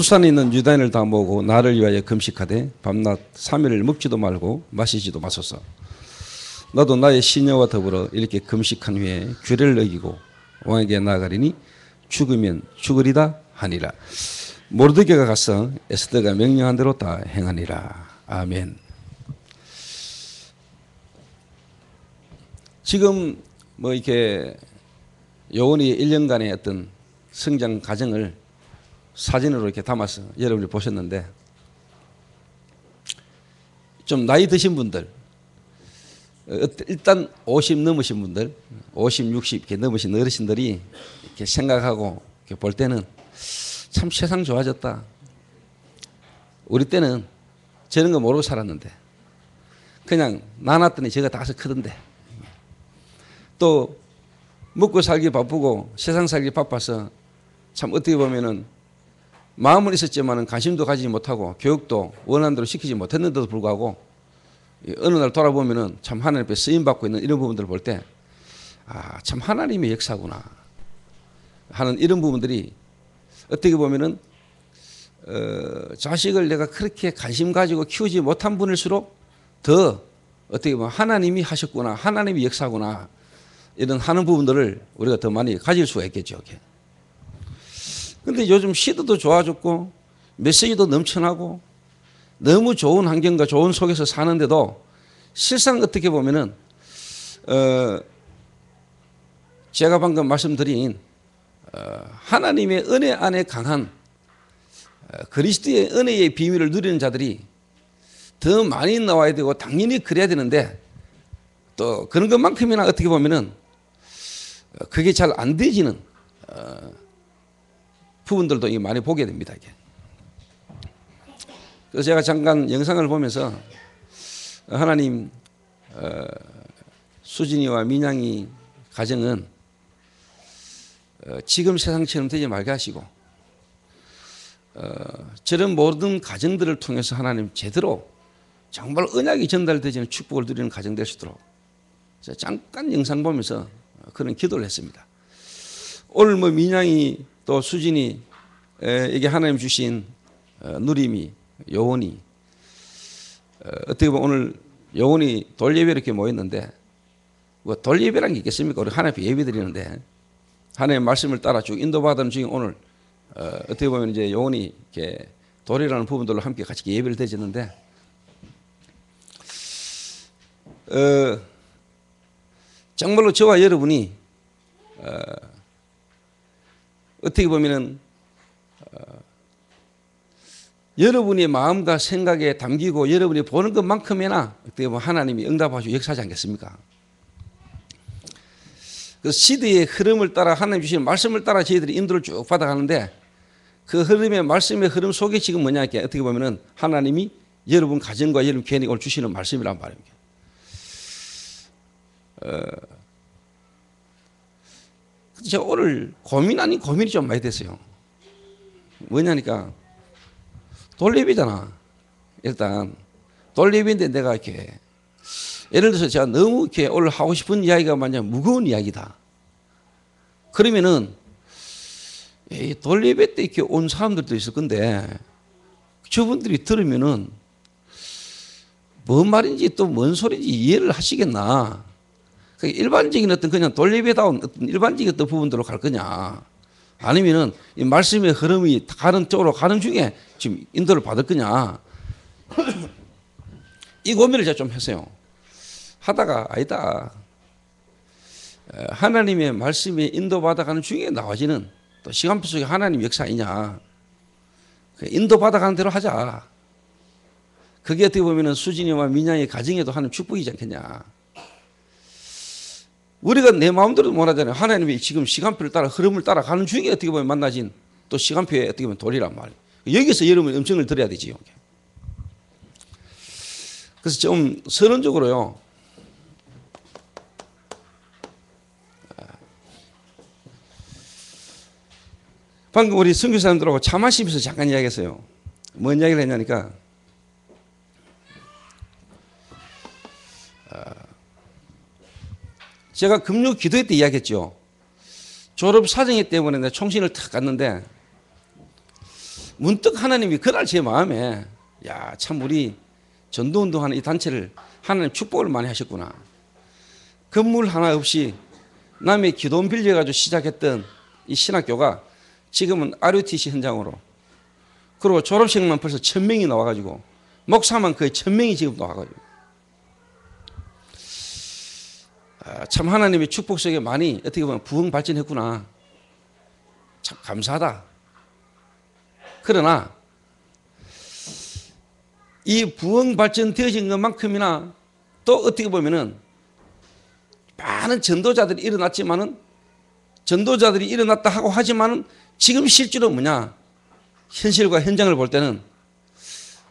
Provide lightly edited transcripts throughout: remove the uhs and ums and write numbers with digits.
두산에 있는 유다인을 다 모으고 나를 위하여 금식하되 밤낮 3일을 먹지도 말고 마시지도 마소서. 나도 나의 시녀와 더불어 이렇게 금식한 후에 규례를 어기고 왕에게 나아가리니 죽으면 죽으리다 하니라. 모르드게가 가서 에스더가 명령한 대로 다 행하니라. 아멘. 지금 뭐 이렇게 요원이 1년간의 어떤 성장 과정을 사진으로 이렇게 담아서 여러분이 보셨는데, 좀 나이 드신 분들, 일단 50 넘으신 분들, 50, 60 이렇게 넘으신 어르신들이 이렇게 생각하고 이렇게 볼 때는 참 세상 좋아졌다. 우리 때는 저런 거 모르고 살았는데 그냥 낳았더니 제가 다 커서 크던데, 또 먹고 살기 바쁘고 세상 살기 바빠서 참 어떻게 보면은 마음은 있었지만 관심도 가지지 못하고 교육도 원하는 대로 시키지 못했는데도 불구하고 어느 날 돌아보면은 참 하나님 앞에 쓰임받고 있는 이런 부분들을 볼 때, 아, 참 하나님의 역사구나 하는 이런 부분들이 어떻게 보면은 자식을 내가 그렇게 관심 가지고 키우지 못한 분일수록 더 어떻게 보면 하나님이 하셨구나, 하나님의 역사구나, 이런 하는 부분들을 우리가 더 많이 가질 수가 있겠죠. 그런데 요즘 시대도 좋아졌고 메시지도 넘쳐나고 너무 좋은 환경과 좋은 속에서 사는데도 실상 어떻게 보면은 제가 방금 말씀드린 하나님의 은혜 안에 강한 그리스도의 은혜의 비밀을 누리는 자들이 더 많이 나와야 되고 당연히 그래야 되는데, 또 그런 것만큼이나 어떻게 보면은 그게 잘 안 되지는 부분들도 많이 보게 됩니다. 그래서 제가 잠깐 영상을 보면서 하나님 수진이와 민양이 가정은 지금 세상처럼 되지 말게 하시고 저런 모든 가정들을 통해서 하나님 제대로 정말 언약이 전달되지는 축복을 누리는 가정 될 수 있도록 제가 잠깐 영상 보면서 그런 기도를 했습니다. 오늘 뭐 민양이 또 수진이 이게 하나님 주신 누림이 요원이 어떻게 보면 오늘 요원이 돌예배 이렇게 모였는데, 뭐 돌예배란 게 있겠습니까? 우리 하나님 앞에 예배 드리는데 하나님의 말씀을 따라 쭉 인도받은 중에 오늘 어떻게 보면 이제 요원이 이렇게 돌이라는 부분들로 함께 같이 예배를 드리는데, 정말로 저와 여러분이 어떻게 보면은 여러분의 마음과 생각에 담기고 여러분이 보는 것만큼이나 어떻게 보면 하나님이 응답하시고 역사하지 않겠습니까? 그 시대의 흐름을 따라 하나님 주시는 말씀을 따라 저희들이 인도를 쭉 받아가는데, 그 흐름의 말씀의 흐름 속에 지금 뭐냐, 이렇게 어떻게 보면은 하나님이 여러분 가정과 여러분 개인에게 오늘 주시는 말씀이란 말입니다. 제가 오늘 고민 아닌 고민이 좀 많이 됐어요. 뭐냐니까 돌예배잖아. 일단 돌예배인데 내가 이렇게 예를 들어서 제가 너무 이렇게 오늘 하고 싶은 이야기가 만약 무거운 이야기다. 그러면은 돌예배 때 이렇게 온 사람들도 있을 건데 저분들이 들으면은 뭔 말인지 또 뭔 소리인지 이해를 하시겠나. 일반적인 어떤 그냥 돌예배다운 어떤 일반적인 어떤 부분들로 갈 거냐, 아니면은 이 말씀의 흐름이 가는 쪽으로 가는 중에 지금 인도를 받을 거냐, 이 고민을 제가 좀 했어요. 하다가 아니다, 하나님의 말씀에 인도받아가는 중에 나와지는 또 시간표 속에 하나님 역사 아니냐, 인도받아가는 대로 하자. 그게 어떻게 보면은 수진이와 민양의 가정에도 하나님 축복이지 않겠냐. 우리가 내 마음대로 못하잖아요. 하나님이 지금 시간표를 따라 흐름을 따라 가는 중에 어떻게 보면 만나진 또 시간표에 어떻게 보면 돌이란 말이에요. 여기서 여러분이 음성을 들어야 되지요. 그래서 좀 선언적으로요, 방금 우리 선교사님들하고 차 마시면서 잠깐 이야기했어요. 뭔 이야기를 했냐니까, 제가 금요 기도회 때 이야기했죠. 졸업 사정이 때문에 내가 총신을 탁 갔는데 문득 하나님이 그날 제 마음에 야, 참 우리 전도운동하는 이 단체를 하나님 축복을 많이 하셨구나. 건물 하나 없이 남의 기도원 빌려가지고 시작했던 이 신학교가 지금은 RUTC 현장으로, 그리고 졸업생만 벌써 1000명이 나와가지고 목사만 거의 1000명이 지금 나와가지고, 참 하나님의 축복 속에 많이 어떻게 보면 부흥 발전했구나. 참 감사하다. 그러나 이 부흥 발전되어진 것만큼이나 또 어떻게 보면은 많은 전도자들이 일어났지만은, 전도자들이 일어났다 하고 하지만은 지금 실제로 뭐냐, 현실과 현장을 볼 때는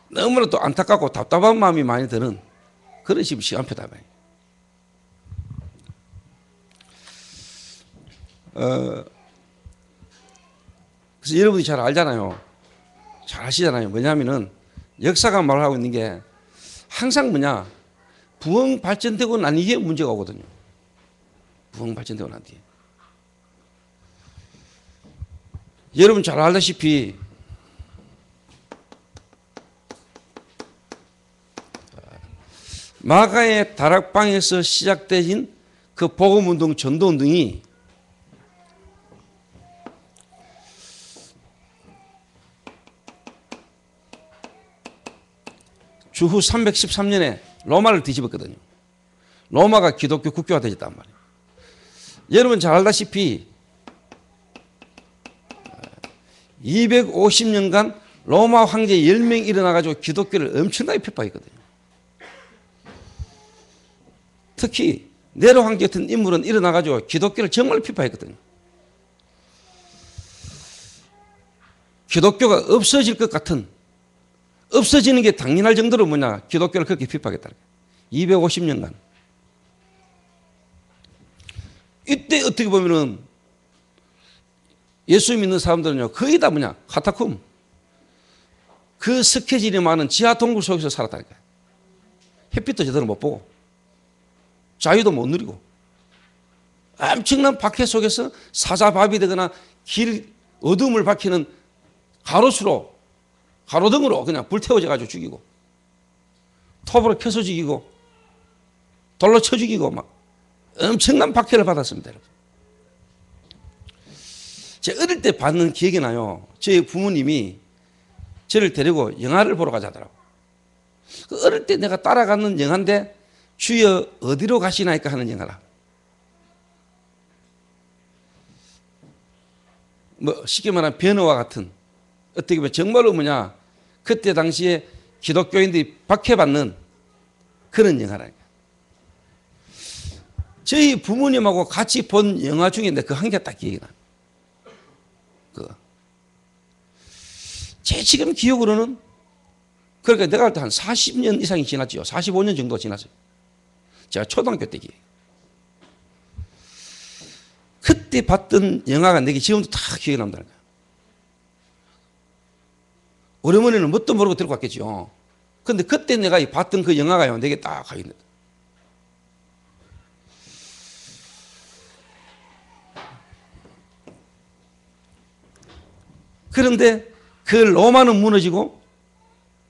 너무나 또 안타깝고 답답한 마음이 많이 드는 그런 지금 시간표다. 그래서 여러분이 잘 알잖아요. 잘 아시잖아요. 뭐냐면은 역사가 말하고 있는 게 항상 뭐냐, 부흥 발전되고 난 이게 문제가 오거든요. 부흥 발전되고 난 뒤에. 여러분 잘 알다시피 마가의 다락방에서 시작된 그 복음운동, 전도운동이 주후 313년에 로마를 뒤집었거든요. 로마가 기독교 국교가 되었단 말이에요. 여러분 잘 알다시피 250년간 로마 황제 10명이 일어나가지고 기독교를 엄청나게 핍박했거든요. 특히 네로 황제 같은 인물은 일어나가지고 기독교를 정말 핍박했거든요. 기독교가 없어질 것 같은, 없어지는 게 당연할 정도로 뭐냐, 기독교를 그렇게 핍박했다. 250년간. 이때 어떻게 보면은 예수 믿는 사람들은요, 거의 다 뭐냐, 카타콤. 그 스케줄이 많은 지하 동굴 속에서 살았다니까요. 햇빛도 제대로 못 보고, 자유도 못 누리고, 엄청난 박해 속에서 사자밥이 되거나 길 어둠을 밝히는 가로수로, 가로등으로 그냥 불태워져가지고 죽이고, 톱으로 켜서 죽이고, 돌로 쳐 죽이고, 막 엄청난 박해를 받았습니다, 여러분. 제가 어릴 때 받는 기억이 나요. 저희 부모님이 저를 데리고 영화를 보러 가자더라고. 그 어릴 때 내가 따라가는 영화인데, 주여 어디로 가시나이까 하는 영화라. 뭐 쉽게 말하면 변호와 같은, 어떻게 보면 정말로 뭐냐, 그때 당시에 기독교인들이 박해받는 그런 영화라니까. 저희 부모님하고 같이 본 영화 중에 그 한 개 딱 기억이 나. 제 지금 기억으로는, 그러니까 내가 할 때 한 40년 이상이 지났죠. 45년 정도 지났어요. 제가 초등학교 때 기억. 그때 봤던 영화가 내게 지금도 다 기억이 난다는 거야. 오래머니는 뭣도 모르고 들고 갔겠죠. 근데 그때 내가 봤던 그 영화가요, 내게 딱 가 있는. 그런데 그 로마는 무너지고,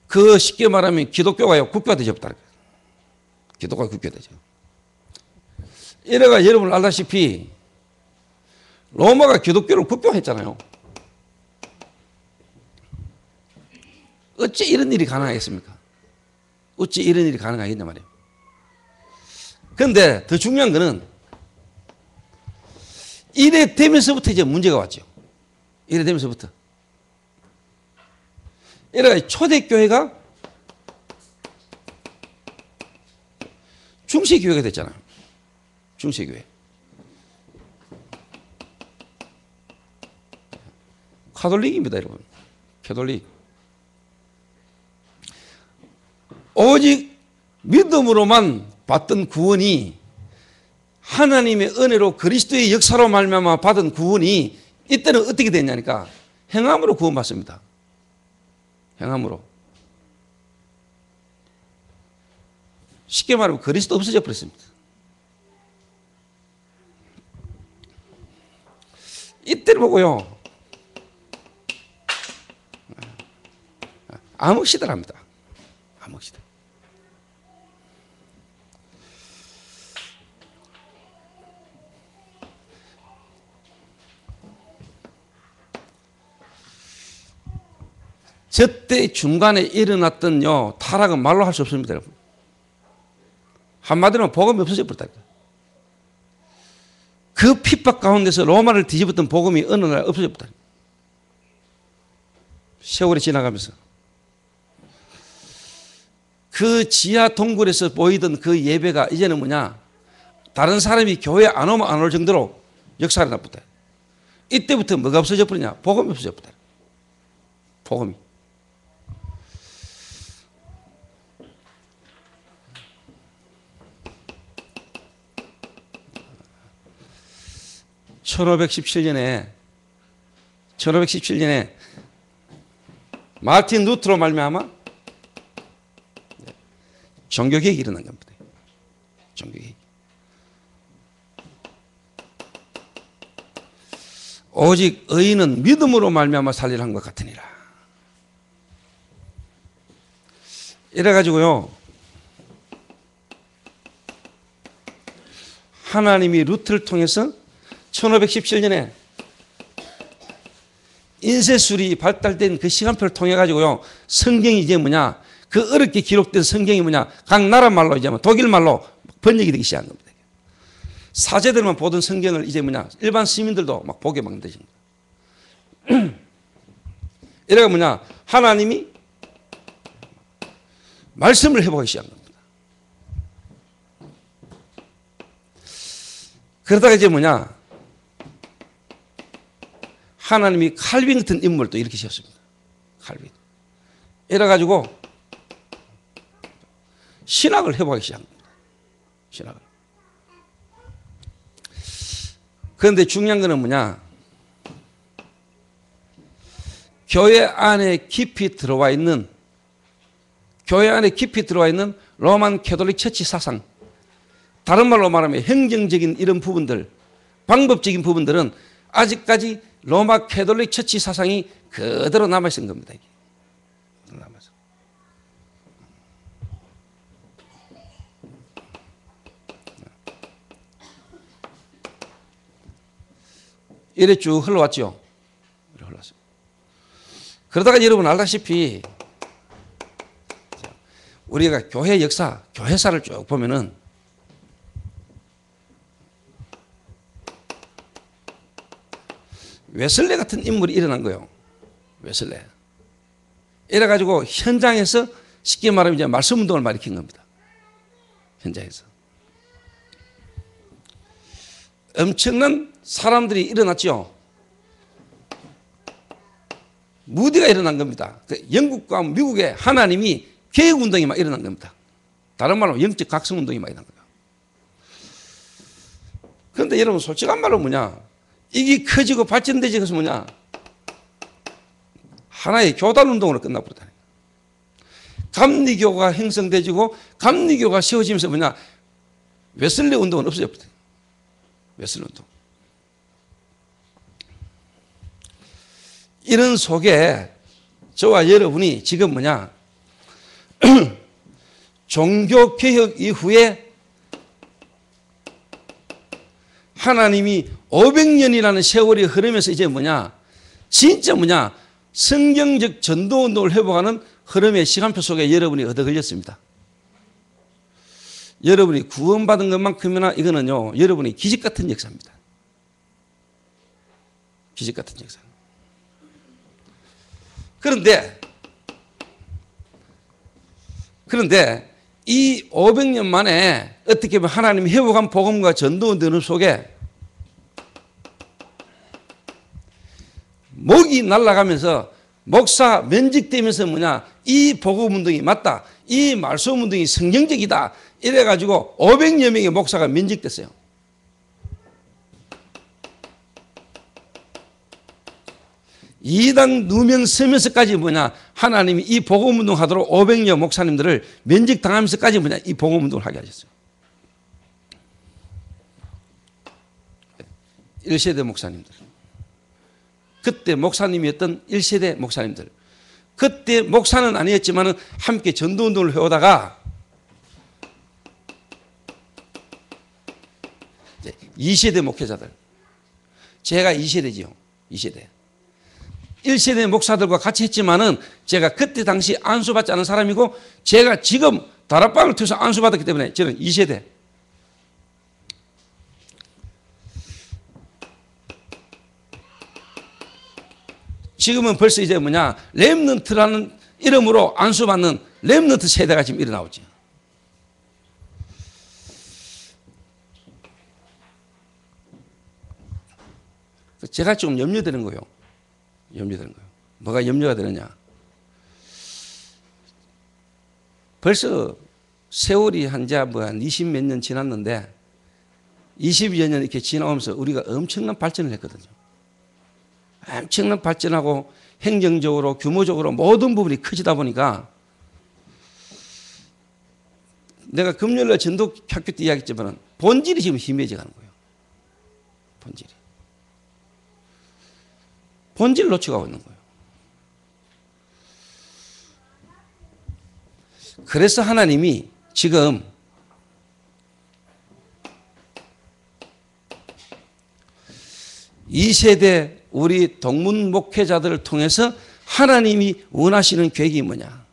그 쉽게 말하면 기독교가요, 국교가 되졌다. 기독교가 국교가 되죠. 이래가 여러분 알다시피 로마가 기독교를 국교화했잖아요. 어째 이런 일이 가능하겠습니까? 어째 이런 일이 가능하겠냐 말이에요. 그런데 더 중요한 거는 이래 되면서부터 이제 문제가 왔죠. 이래 되면서부터. 이래가 초대교회가 중세교회가 됐잖아요. 중세교회. 카톨릭입니다, 여러분. 캐톨릭. 오직 믿음으로만 받던 구원이, 하나님의 은혜로 그리스도의 역사로 말미암아 받은 구원이 이때는 어떻게 됐냐니까 행함으로 구원받습니다. 행함으로. 쉽게 말하면 그리스도 없어져 버렸습니다. 이때를 보고요, 암흑시대랍니다. 암흑시대. 저때 중간에 일어났던 타락은 말로 할 수 없습니다, 여러분. 한마디로 복음이 없어져 버렸다. 그 핍박 가운데서 로마를 뒤집었던 복음이 어느 날 없어져 버렸다. 세월이 지나가면서 그 지하 동굴에서 보이던 그 예배가 이제는 뭐냐, 다른 사람이 교회 안 오면 안 올 정도로 역사를 나쁘다. 이때부터 뭐가 없어져 버리냐? 복음이 없어져 버렸다. 복음이. (1517년에) 마틴 루트로 말미암아 종교개혁이 일어난 겁니다. 종교개혁. 오직 의인은 믿음으로 말미암아 살리라 한 것 같으니라. 이래가지고요, 하나님이 루트를 통해서 1517년에 인쇄술이 발달된 그 시간표를 통해 가지고요, 성경이 이제 뭐냐, 그 어렵게 기록된 성경이 뭐냐, 각 나라 말로 이제 독일 말로 번역이 되기 시작한 겁니다. 사제들만 보던 성경을 이제 뭐냐, 일반 시민들도 막 보게 만드신 거예요. 이래가 뭐냐, 하나님이 말씀을 해보기 시작한 겁니다. 그러다가 이제 뭐냐, 하나님이 칼빈 같은 인물도 이렇게 세웠습니다. 칼빈. 이래가지고 신학을 해보기 시작한 겁니다. 신학을. 그런데 중요한 거는 뭐냐, 교회 안에 깊이 들어와 있는 로만 캐톨릭 처치 사상, 다른 말로 말하면 행정적인 이런 부분들, 방법적인 부분들은 아직까지 로마 캐톨릭 처치 사상이 그대로 남아있는 겁니다. 이게. 남아서. 이래 쭉 흘러왔죠. 흘러왔어요. 그러다가 여러분 알다시피 우리가 교회 역사, 교회사를 쭉 보면은 웨슬레 같은 인물이 일어난 거예요. 웨슬레. 이래가지고 현장에서 쉽게 말하면 이제 말씀 운동을 많이 일으킨 겁니다. 현장에서. 엄청난 사람들이 일어났죠. 무디가 일어난 겁니다. 영국과 미국의 하나님이 개혁운동이 막 일어난 겁니다. 다른 말로 영적 각성운동이 막 일어난 거예요. 그런데 여러분 솔직한 말로 뭐냐, 이게 커지고 발전되지, 그래서 뭐냐, 하나의 교단운동으로 끝나버렸다. 감리교가 형성되지고 감리교가 세워지면서 뭐냐, 웨슬리 운동은 없어졌다. 웨슬리 운동. 이런 속에 저와 여러분이 지금 뭐냐, 종교개혁 이후에 하나님이 500년이라는 세월이 흐르면서 이제 뭐냐, 진짜 뭐냐, 성경적 전도운동을 회복하는 흐름의 시간표 속에 여러분이 얻어 걸렸습니다. 여러분이 구원받은 것만큼이나 이거는요, 여러분이 기적 같은 역사입니다. 기적 같은 역사. 그런데 이 500년 만에 어떻게 보면 하나님이 회복한 복음과 전도운동 속에 목이 날아가면서 목사 면직되면서 뭐냐, 이 복음운동이 맞다, 이 말씀운동이 성경적이다, 이래가지고 500여 명의 목사가 면직됐어요. 이당 누명 서면서까지 뭐냐, 하나님이 이 복음운동 하도록 500여 목사님들을 면직당하면서까지 뭐냐, 이 복음운동을 하게 하셨어요. 1세대 목사님들, 그때 목사님이었던 1세대 목사님들, 그때 목사는 아니었지만 함께 전도운동을 해오다가 2세대 목회자들, 제가 2세대지요. 2세대. 1세대 목사들과 같이 했지만은 제가 그때 당시 안수받지 않은 사람이고 제가 지금 다락방을 통해서 안수받았기 때문에 저는 2세대. 지금은 벌써 이제 뭐냐, 렘넌트라는 이름으로 안수받는 렘넌트 세대가 지금 일어나오죠. 제가 좀 염려되는 거예요. 염려되는 거예요. 뭐가 염려가 되느냐. 벌써 세월이 한 20몇 년 지났는데 20여 년 이렇게 지나오면서 우리가 엄청난 발전을 했거든요. 엄청난 발전하고 행정적으로 규모적으로 모든 부분이 커지다 보니까 내가 금요일날 전도 학교 때 이야기했지만 본질이 지금 희미해져 가는 거예요. 본질을 놓쳐가고 있는 거예요. 그래서 하나님이 지금 이 세대 우리 동문 목회자들을 통해서 하나님이 원하시는 계획이 뭐냐.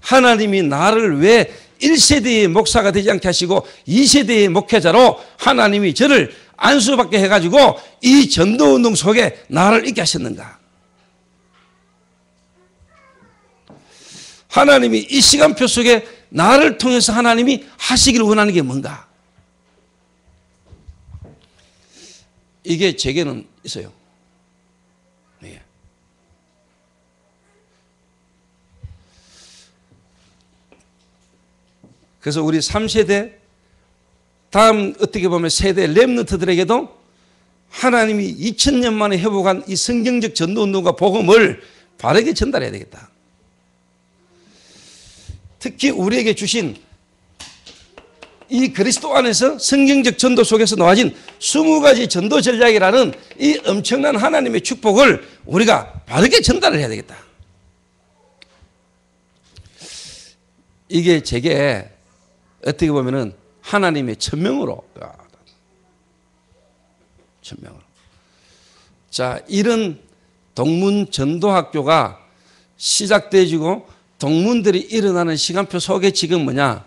하나님이 나를 왜 1세대의 목사가 되지 않게 하시고 2세대의 목회자로 하나님이 저를 안수받게 해가지고 이 전도운동 속에 나를 있게 하셨는가. 하나님이 이 시간표 속에 나를 통해서 하나님이 하시기를 원하는 게 뭔가. 이게 제게는 있어요. 네. 그래서 우리 3세대 다음 어떻게 보면 세대 렘넌트들에게도 하나님이 2000년 만에 회복한 이 성경적 전도운동과 복음을 바르게 전달해야 되겠다. 특히 우리에게 주신 이 그리스도 안에서 성경적 전도 속에서 놓아진 20가지 전도 전략이라는 이 엄청난 하나님의 축복을 우리가 바르게 전달을 해야 되겠다. 이게 제게 어떻게 보면은 하나님의 천명으로. 자, 이런 동문 전도학교가 시작되어지고 동문들이 일어나는 시간표 속에 지금 뭐냐?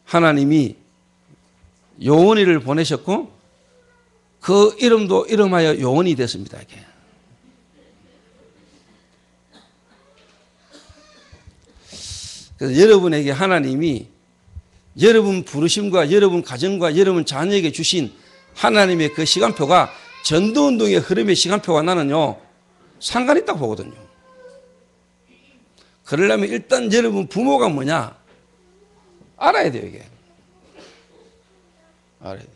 하나님이 요원이를 보내셨고 그 이름도 이름하여 요원이 됐습니다. 이게. 그래서 여러분에게 하나님이 여러분 부르심과 여러분 가정과 여러분 자녀에게 주신 하나님의 그 시간표가 전도운동의 흐름의 시간표가 나는요 상관이 있다고 보거든요. 그러려면 일단 여러분 부모가 뭐냐 알아야 돼요. 이게 알아야 돼요.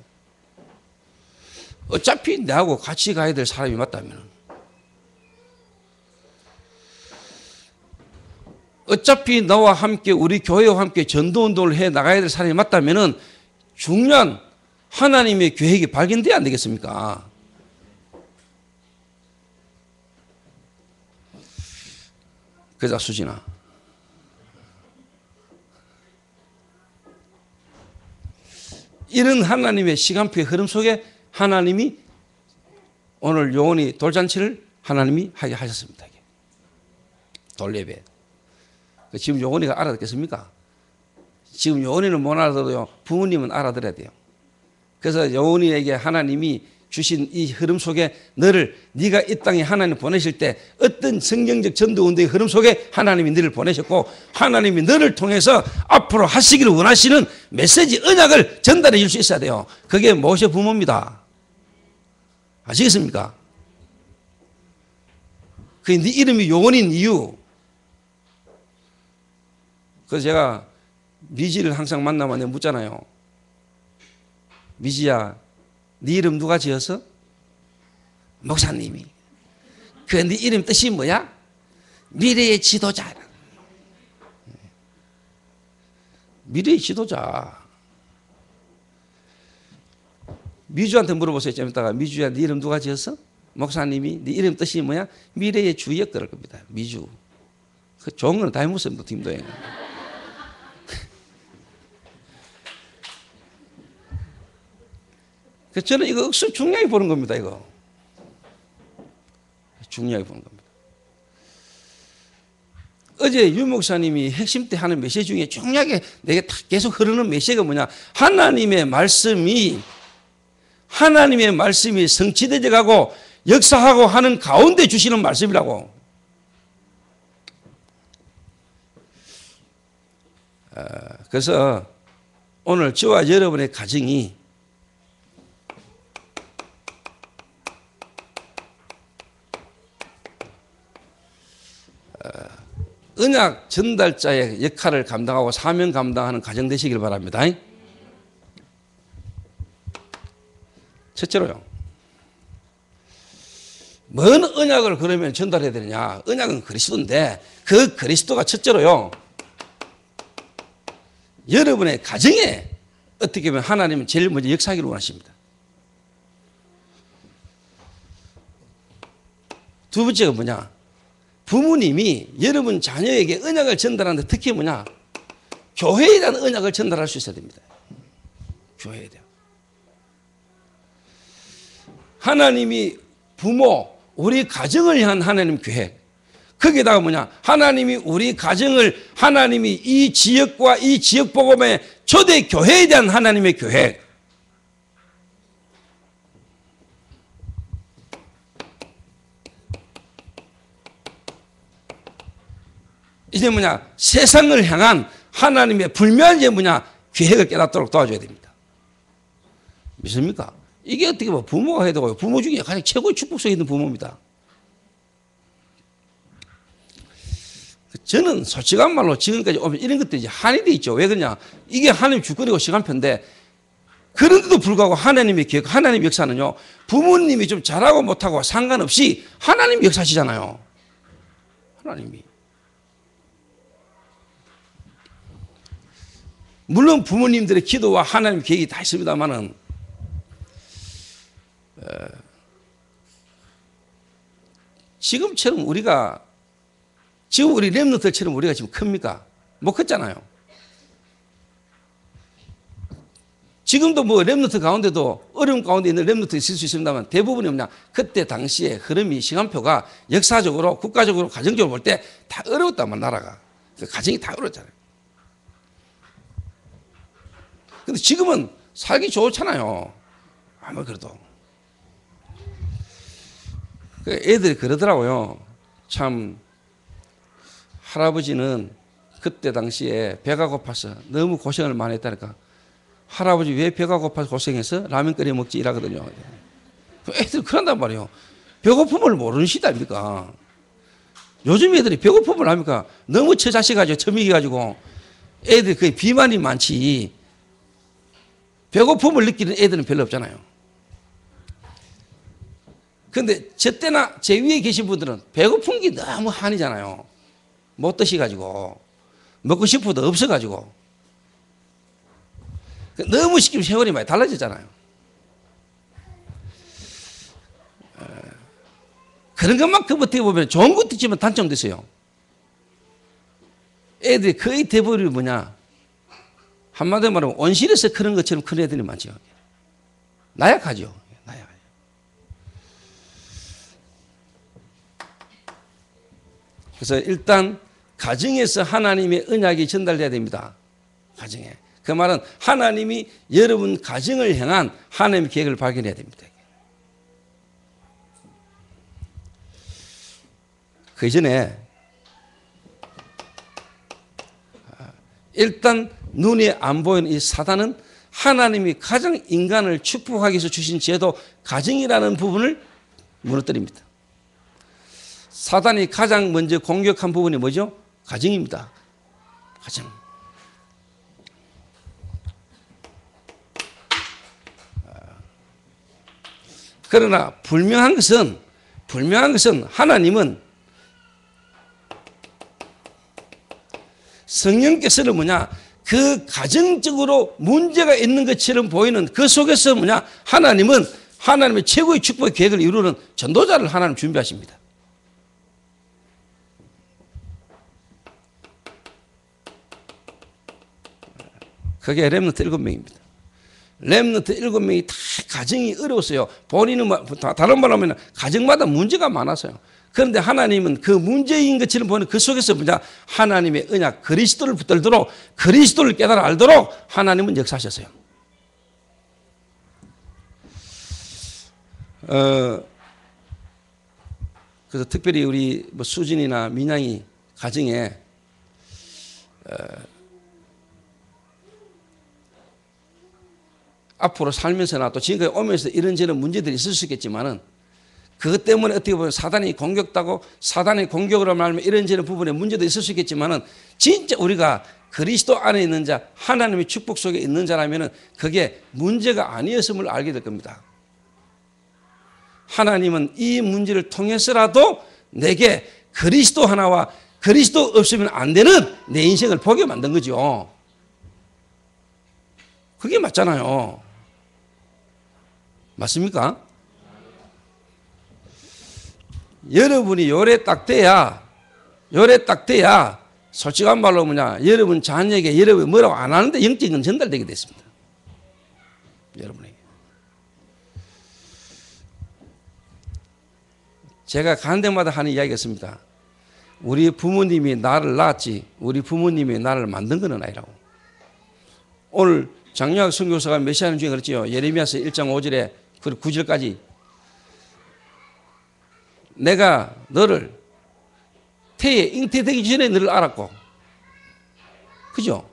어차피 나하고 같이 가야 될 사람이 맞다면 어차피 나와 함께 우리 교회와 함께 전도운동을 해 나가야 될 사람이 맞다면 중요한 하나님의 계획이 발견돼야 안 되겠습니까? 그자 수진아, 이런 하나님의 시간표의 흐름 속에 하나님이 오늘 요원이 돌잔치를 하나님이 하게 하셨습니다. 돌예배. 지금 요원이가 알아듣겠습니까? 지금 요원이는 못 알아들어요. 부모님은 알아들어야 돼요. 그래서 요원이에게 하나님이 주신 이 흐름 속에 네가 이 땅에 하나님 보내실 때 어떤 성경적 전도운동의 흐름 속에 하나님이 너를 보내셨고 하나님이 너를 통해서 앞으로 하시기를 원하시는 메시지 언약을 전달해 줄 수 있어야 돼요. 그게 모세 부모입니다. 아시겠습니까? 그게 네 이름이 요원인 이유. 그래서 제가 미지를 항상 만나면 내가 묻잖아요. 미지야, 네 이름 누가 지었어? 목사님이. 그 네 이름 뜻이 뭐야? 미래의 지도자. 미래의 지도자. 미주한테 물어보세요. 좀 이따가 미주야, 네 이름 누가 지었어? 목사님이 네 이름 뜻이 뭐야? 미래의 주역 그럴 겁니다. 미주. 그 좋은 거는 다 해먹습니다. 팀도에. 저는 이거 억수 중요하게 보는 겁니다. 이거 중요하게 보는 겁니다. 어제 유 목사님이 핵심 때 하는 메시지 중에 중요하게 내게 계속 흐르는 메시지가 뭐냐? 하나님의 말씀이 성취되어 가고 역사하고 하는 가운데 주시는 말씀이라고. 그래서 오늘 저와 여러분의 가정이 언약 전달자의 역할을 감당하고 사명 감당하는 가정 되시길 바랍니다. 첫째로요. 뭔 언약을 그러면 전달해야 되느냐? 언약은 그리스도인데 그 그리스도가 첫째로요. 여러분의 가정에 어떻게 보면 하나님은 제일 먼저 역사하기를 원하십니다. 두 번째가 뭐냐? 부모님이 여러분 자녀에게 언약을 전달하는데 특히 뭐냐? 교회에 대한 언약을 전달할 수 있어야 됩니다. 교회에 대한. 하나님이 부모, 우리 가정을 향한 하나님 계획. 거기에다가 뭐냐? 하나님이 우리 가정을 하나님이 이 지역과 이 지역 복음의 초대 교회에 대한 하나님의 계획. 이제 뭐냐? 세상을 향한 하나님의 불멸의 뭐냐? 계획을 깨닫도록 도와줘야 됩니다. 믿습니까? 이게 어떻게 보면 부모가 해야 되고요. 부모 중에 가장 최고의 축복성이 있는 부모입니다. 저는 솔직한 말로 지금까지 오면 이런 것들이 한이 돼 있죠. 왜 그러냐? 이게 하나님 주권이고 시간표인데 그런데도 불구하고 하나님의 계획, 하나님의 역사는요. 부모님이 좀 잘하고 못하고 상관없이 하나님이 역사하시잖아요. 하나님이. 물론 부모님들의 기도와 하나님의 계획이 다 있습니다만은 지금처럼 지금 우리 렘넌트처럼 우리가 지금 큽니까? 못 컸잖아요. 지금도 뭐 렘넌트 가운데도 어려움 가운데 있는 렘넌트 있을 수 있습니다만 대부분이 뭐냐? 그때 당시에 흐름이 시간표가 역사적으로 국가적으로 가정적으로 볼 때 다 어려웠다만 나라가. 그 가정이 다 어렵잖아요. 근데 지금은 살기 좋잖아요. 아무 그래도. 애들이 그러더라고요. 참 할아버지는 그때 당시에 배가 고파서 너무 고생을 많이 했다니까. 할아버지 왜 배가 고파서 고생해서 라면 끓여 먹지 이라거든요. 애들이 그런단 말이에요. 배고픔을 모르는 시대 아닙니까? 요즘 애들이 배고픔을 합니까? 너무 처자식가지고 처미겨가지고 애들이 거의 비만이 많지. 배고픔을 느끼는 애들은 별로 없잖아요. 그런데 저 때나 제 위에 계신 분들은 배고픈 게 너무 한이잖아요. 못 드셔가지고 먹고 싶어도 없어가지고 너무 시키면 세월이 많이 달라졌잖아요. 그런 것만큼 어떻게 보면 좋은 것도 있지만 단점도 있어요. 애들이 거의 대부분이 뭐냐? 한마디로 말하면 온실에서 크는 것처럼 큰 애들이 많죠. 나약하죠. 나약하죠. 그래서 일단 가정에서 하나님의 언약이 전달돼야 됩니다. 가정에. 그 말은 하나님이 여러분 가정을 향한 하나님의 계획을 발견해야 됩니다. 그 이전에 일단 눈에 안 보이는 이 사단은 하나님이 가장 인간을 축복하기 위해서 주신 제도 가정이라는 부분을 무너뜨립니다. 사단이 가장 먼저 공격한 부분이 뭐죠? 가정입니다. 가정. 그러나 분명한 것은 하나님은 성령께서는 뭐냐? 그 가정적으로 문제가 있는 것처럼 보이는 그 속에서 뭐냐? 하나님은 하나님의 최고의 축복의 계획을 이루는 전도자를 하나님 준비하십니다. 그게 렘넌트 7명입니다. 렘넌트 7명이 다 가정이 어려웠어요. 본인은 다른 말로 하면 가정마다 문제가 많았어요. 그런데 하나님은 그 문제인 것처럼 보는 그 속에서 뭐냐, 하나님의 언약 그리스도를 붙들도록, 그리스도를 깨달아 알도록 하나님은 역사하셨어요. 그래서 특별히 우리 뭐 수진이나 민양이 가정에 앞으로 살면서나 또 지금까지 오면서 이런저런 문제들이 있을 수 있겠지만은, 그것 때문에 어떻게 보면 사단이 공격하고 사단의 공격으로 말하면 이런저런 부분에 문제도 있을 수 있겠지만은, 진짜 우리가 그리스도 안에 있는 자, 하나님의 축복 속에 있는 자라면은 그게 문제가 아니었음을 알게 될 겁니다. 하나님은 이 문제를 통해서라도 내게 그리스도 하나와 그리스도 없으면 안 되는 내 인생을 보게 만든 거죠. 그게 맞잖아요. 맞습니까? 여러분이 요래 딱 돼야 솔직한 말로 뭐냐, 여러분 자녀에게 여러분이 뭐라고 안 하는데 영적인 건 전달되게 됐습니다. 여러분에게. 제가 가는 데마다 하는 이야기가 있습니다. 우리 부모님이 나를 낳았지 우리 부모님이 나를 만든 건 아니라고. 오늘 장유학 선교사가 메시아는 중에 그랬지요. 예레미야서 1장 5절에 9절까지 내가 너를 태에 잉태되기 전에 너를 알았고, 그죠?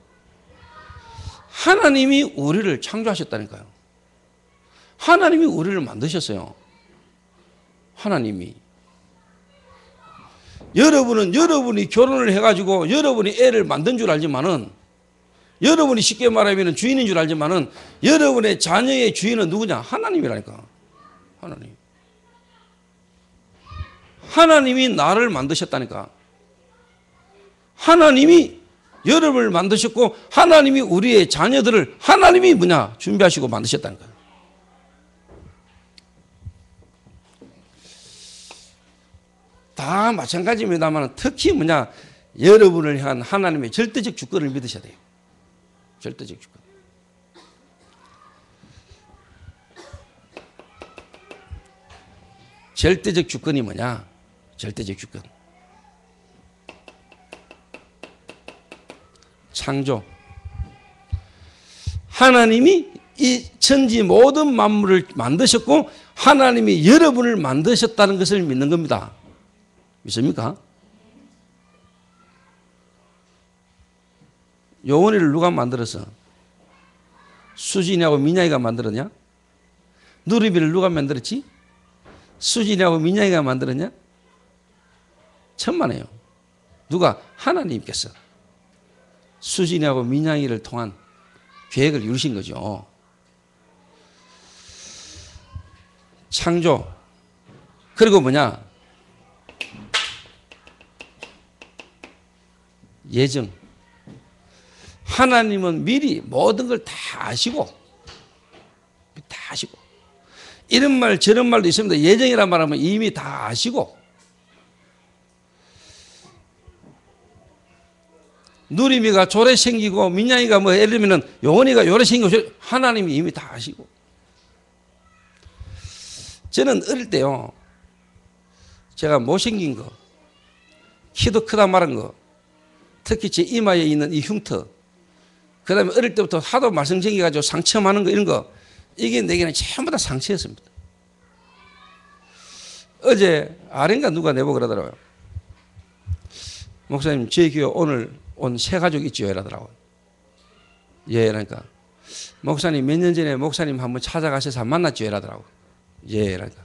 하나님이 우리를 창조하셨다니까요. 하나님이 우리를 만드셨어요. 하나님이. 여러분이 결혼을 해가지고 여러분이 애를 만든 줄 알지만은, 여러분이 쉽게 말하면 주인인 줄 알지만은, 여러분의 자녀의 주인은 누구냐? 하나님이라니까. 하나님이 나를 만드셨다니까. 하나님이 여러분을 만드셨고, 하나님이 우리의 자녀들을 하나님이 뭐냐? 준비하시고 만드셨다니까. 다 마찬가지입니다만 특히 뭐냐, 여러분을 향한 하나님의 절대적 주권을 믿으셔야 돼요. 절대적 주권. 절대적 주권이 뭐냐? 절대적 주권. 창조. 하나님이 이 천지 모든 만물을 만드셨고 하나님이 여러분을 만드셨다는 것을 믿는 겁니다. 믿습니까? 요원이를 누가 만들었어? 수진이하고 민양이가 만들었냐? 누리비를 누가 만들었지? 수진이하고 민양이가 만들었냐? 천만에요. 누가? 하나님께서 수진이하고 민양이를 통한 계획을 이루신 거죠. 창조. 그리고 뭐냐? 예정. 하나님은 미리 모든 걸 다 아시고, 이런 말 저런 말도 있습니다. 예정이란 말하면 이미 다 아시고, 누리미가 조래 생기고 민양이가 뭐 예를 들면 용원이가 요래 생기고, 하나님이 이미 다 아시고. 저는 어릴 때요, 제가 못생긴 거, 키도 크다 말한 거, 특히 제 이마에 있는 이 흉터, 그 다음에 어릴 때부터 하도 말썽쟁이가지고 상처 많은 거, 이런 거, 이게 내게는 전부 다 상처였습니다. 어제 아ren가 누가 내보고 그러더라고요. 목사님, 저희 교회 오늘 온 새 가족 있지요? 이러더라고요. 예, 그러니까. 목사님 몇 년 전에 목사님 한번 찾아가셔서 만났죠? 이러더라고요. 예, 그러니까.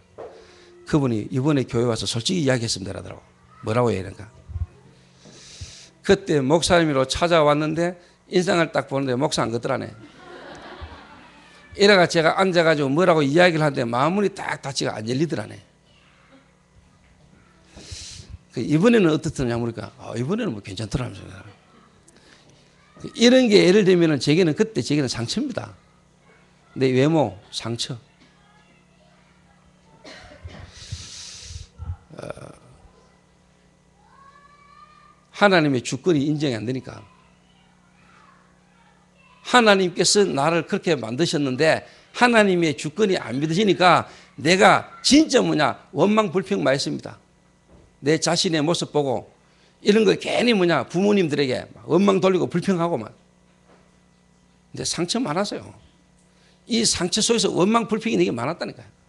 그분이 이번에 교회 와서 솔직히 이야기했습니다. 이러더라고요. 뭐라고 해야 되는가? 그때 목사님으로 찾아왔는데 인상을 딱 보는데 목사 안 걷더라네. 이래가 제가 앉아가지고 뭐라고 이야기를 하는데 마음문이 딱 닫히가 안 열리더라네. 이번에는 어떻더냐 물으니까 이번에는 뭐 괜찮더라면서요. 이런 게 예를 들면 제게는 그때 제게는 상처입니다. 내 외모 상처. 하나님의 주권이 인정이 안 되니까. 하나님께서 나를 그렇게 만드셨는데 하나님의 주권이 안 믿어지니까 내가 진짜 원망 불평 많이 했습니다. 내 자신의 모습 보고 이런 거 괜히 부모님들에게 원망 돌리고 불평하고 막. 근데 상처 많았어요. 이 상처 속에서 원망 불평이 되게 많았다니까요.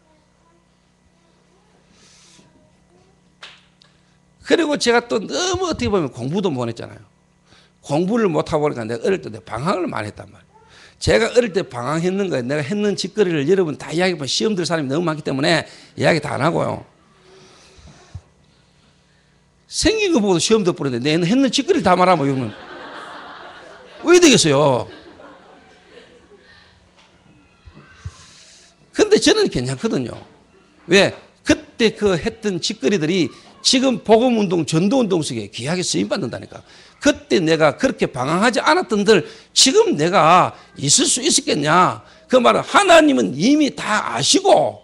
그리고 제가 또 너무 어떻게 보면 공부도 못 했잖아요. 공부를 못하고 보니까 내가 어릴 때 방황을 많이 했단 말이에요. 제가 어릴 때 방황했는 거예요. 내가 했는 짓거리를 여러분 다 이야기하면 시험 들 사람이 너무 많기 때문에 이야기 다 안 하고요. 생긴 거 보고도 시험 덮으는데 내 했는 짓거리를 다 말하면 이러면 왜 되겠어요? 근데 저는 괜찮거든요. 왜? 그때 그 했던 짓거리들이 지금 복음운동, 전도운동 속에 귀하게 쓰임받는다니까. 그때 내가 그렇게 방황하지 않았던들 지금 내가 있을 수 있었겠냐. 그 말은 하나님은 이미 다 아시고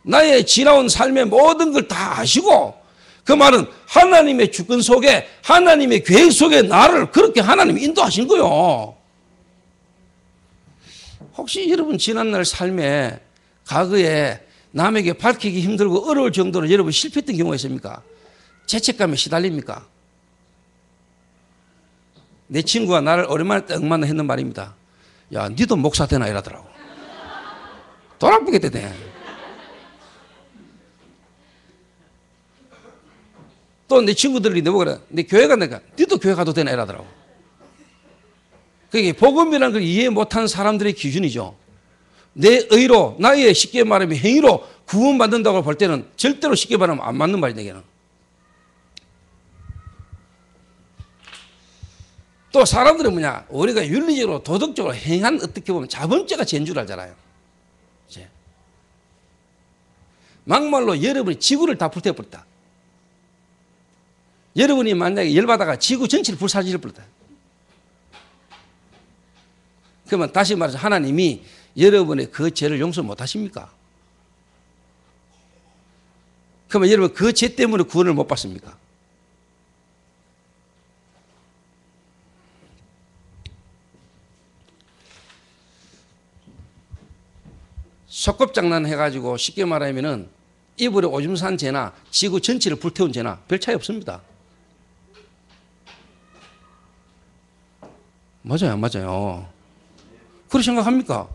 나의 지나온 삶의 모든 걸 다 아시고 그 말은 하나님의 주권 속에 하나님의 계획 속에 나를 그렇게 하나님이 인도하신 거요. 혹시 여러분 지난날 삶에 과거에 남에게 밝히기 힘들고 어려울 정도로 여러분 실패했던 경우가 있습니까? 죄책감에 시달립니까? 내 친구가 나를 오랜만에 딱 만나 했는 말입니다. 야, 니도 목사 되나 이러더라고. 돈 아프게 되네. 또 내 친구들이 내보고 그래. 내 교회 간다니까 니도 교회 가도 되나 이러더라고. 그게 복음이라는 걸 이해 못하는 사람들의 기준이죠. 내 의로, 나의 쉽게 말하면 행위로 구원받는다고 볼 때는 절대로 쉽게 말하면 안 맞는 말이야, 내게는. 또 사람들은 우리가 윤리적으로 도덕적으로 행한 어떻게 보면 자범죄가 죄인 줄 알잖아요. 이제. 막말로 여러분이 지구를 다 불태워버렸다. 여러분이 만약에 열받아가 지구 전체를 불사질러 버렸다. 그러면 다시 말해서 하나님이 여러분의 그 죄를 용서 못 하십니까? 그러면 여러분 그 죄 때문에 구원을 못 받습니까? 속꿉장난 해가지고 쉽게 말하면은 이불에 오줌 산 죄나 지구 전체를 불태운 죄나 별 차이 없습니다. 맞아요, 안 맞아요? 그렇게 생각합니까?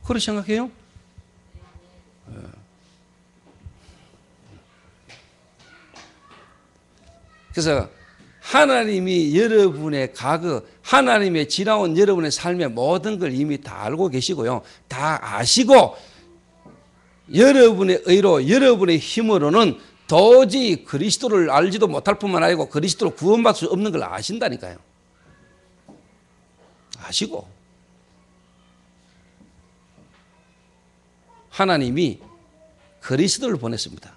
그렇게 생각해요? 그래서 하나님이 여러분의 과거, 하나님의 지나온 여러분의 삶의 모든 걸 이미 다 알고 계시고요. 다 아시고 여러분의 의로, 여러분의 힘으로는 도저히 그리스도를 알지도 못할 뿐만 아니고 그리스도로 구원받을 수 없는 걸 아신다니까요. 아시고 하나님이 그리스도를 보냈습니다.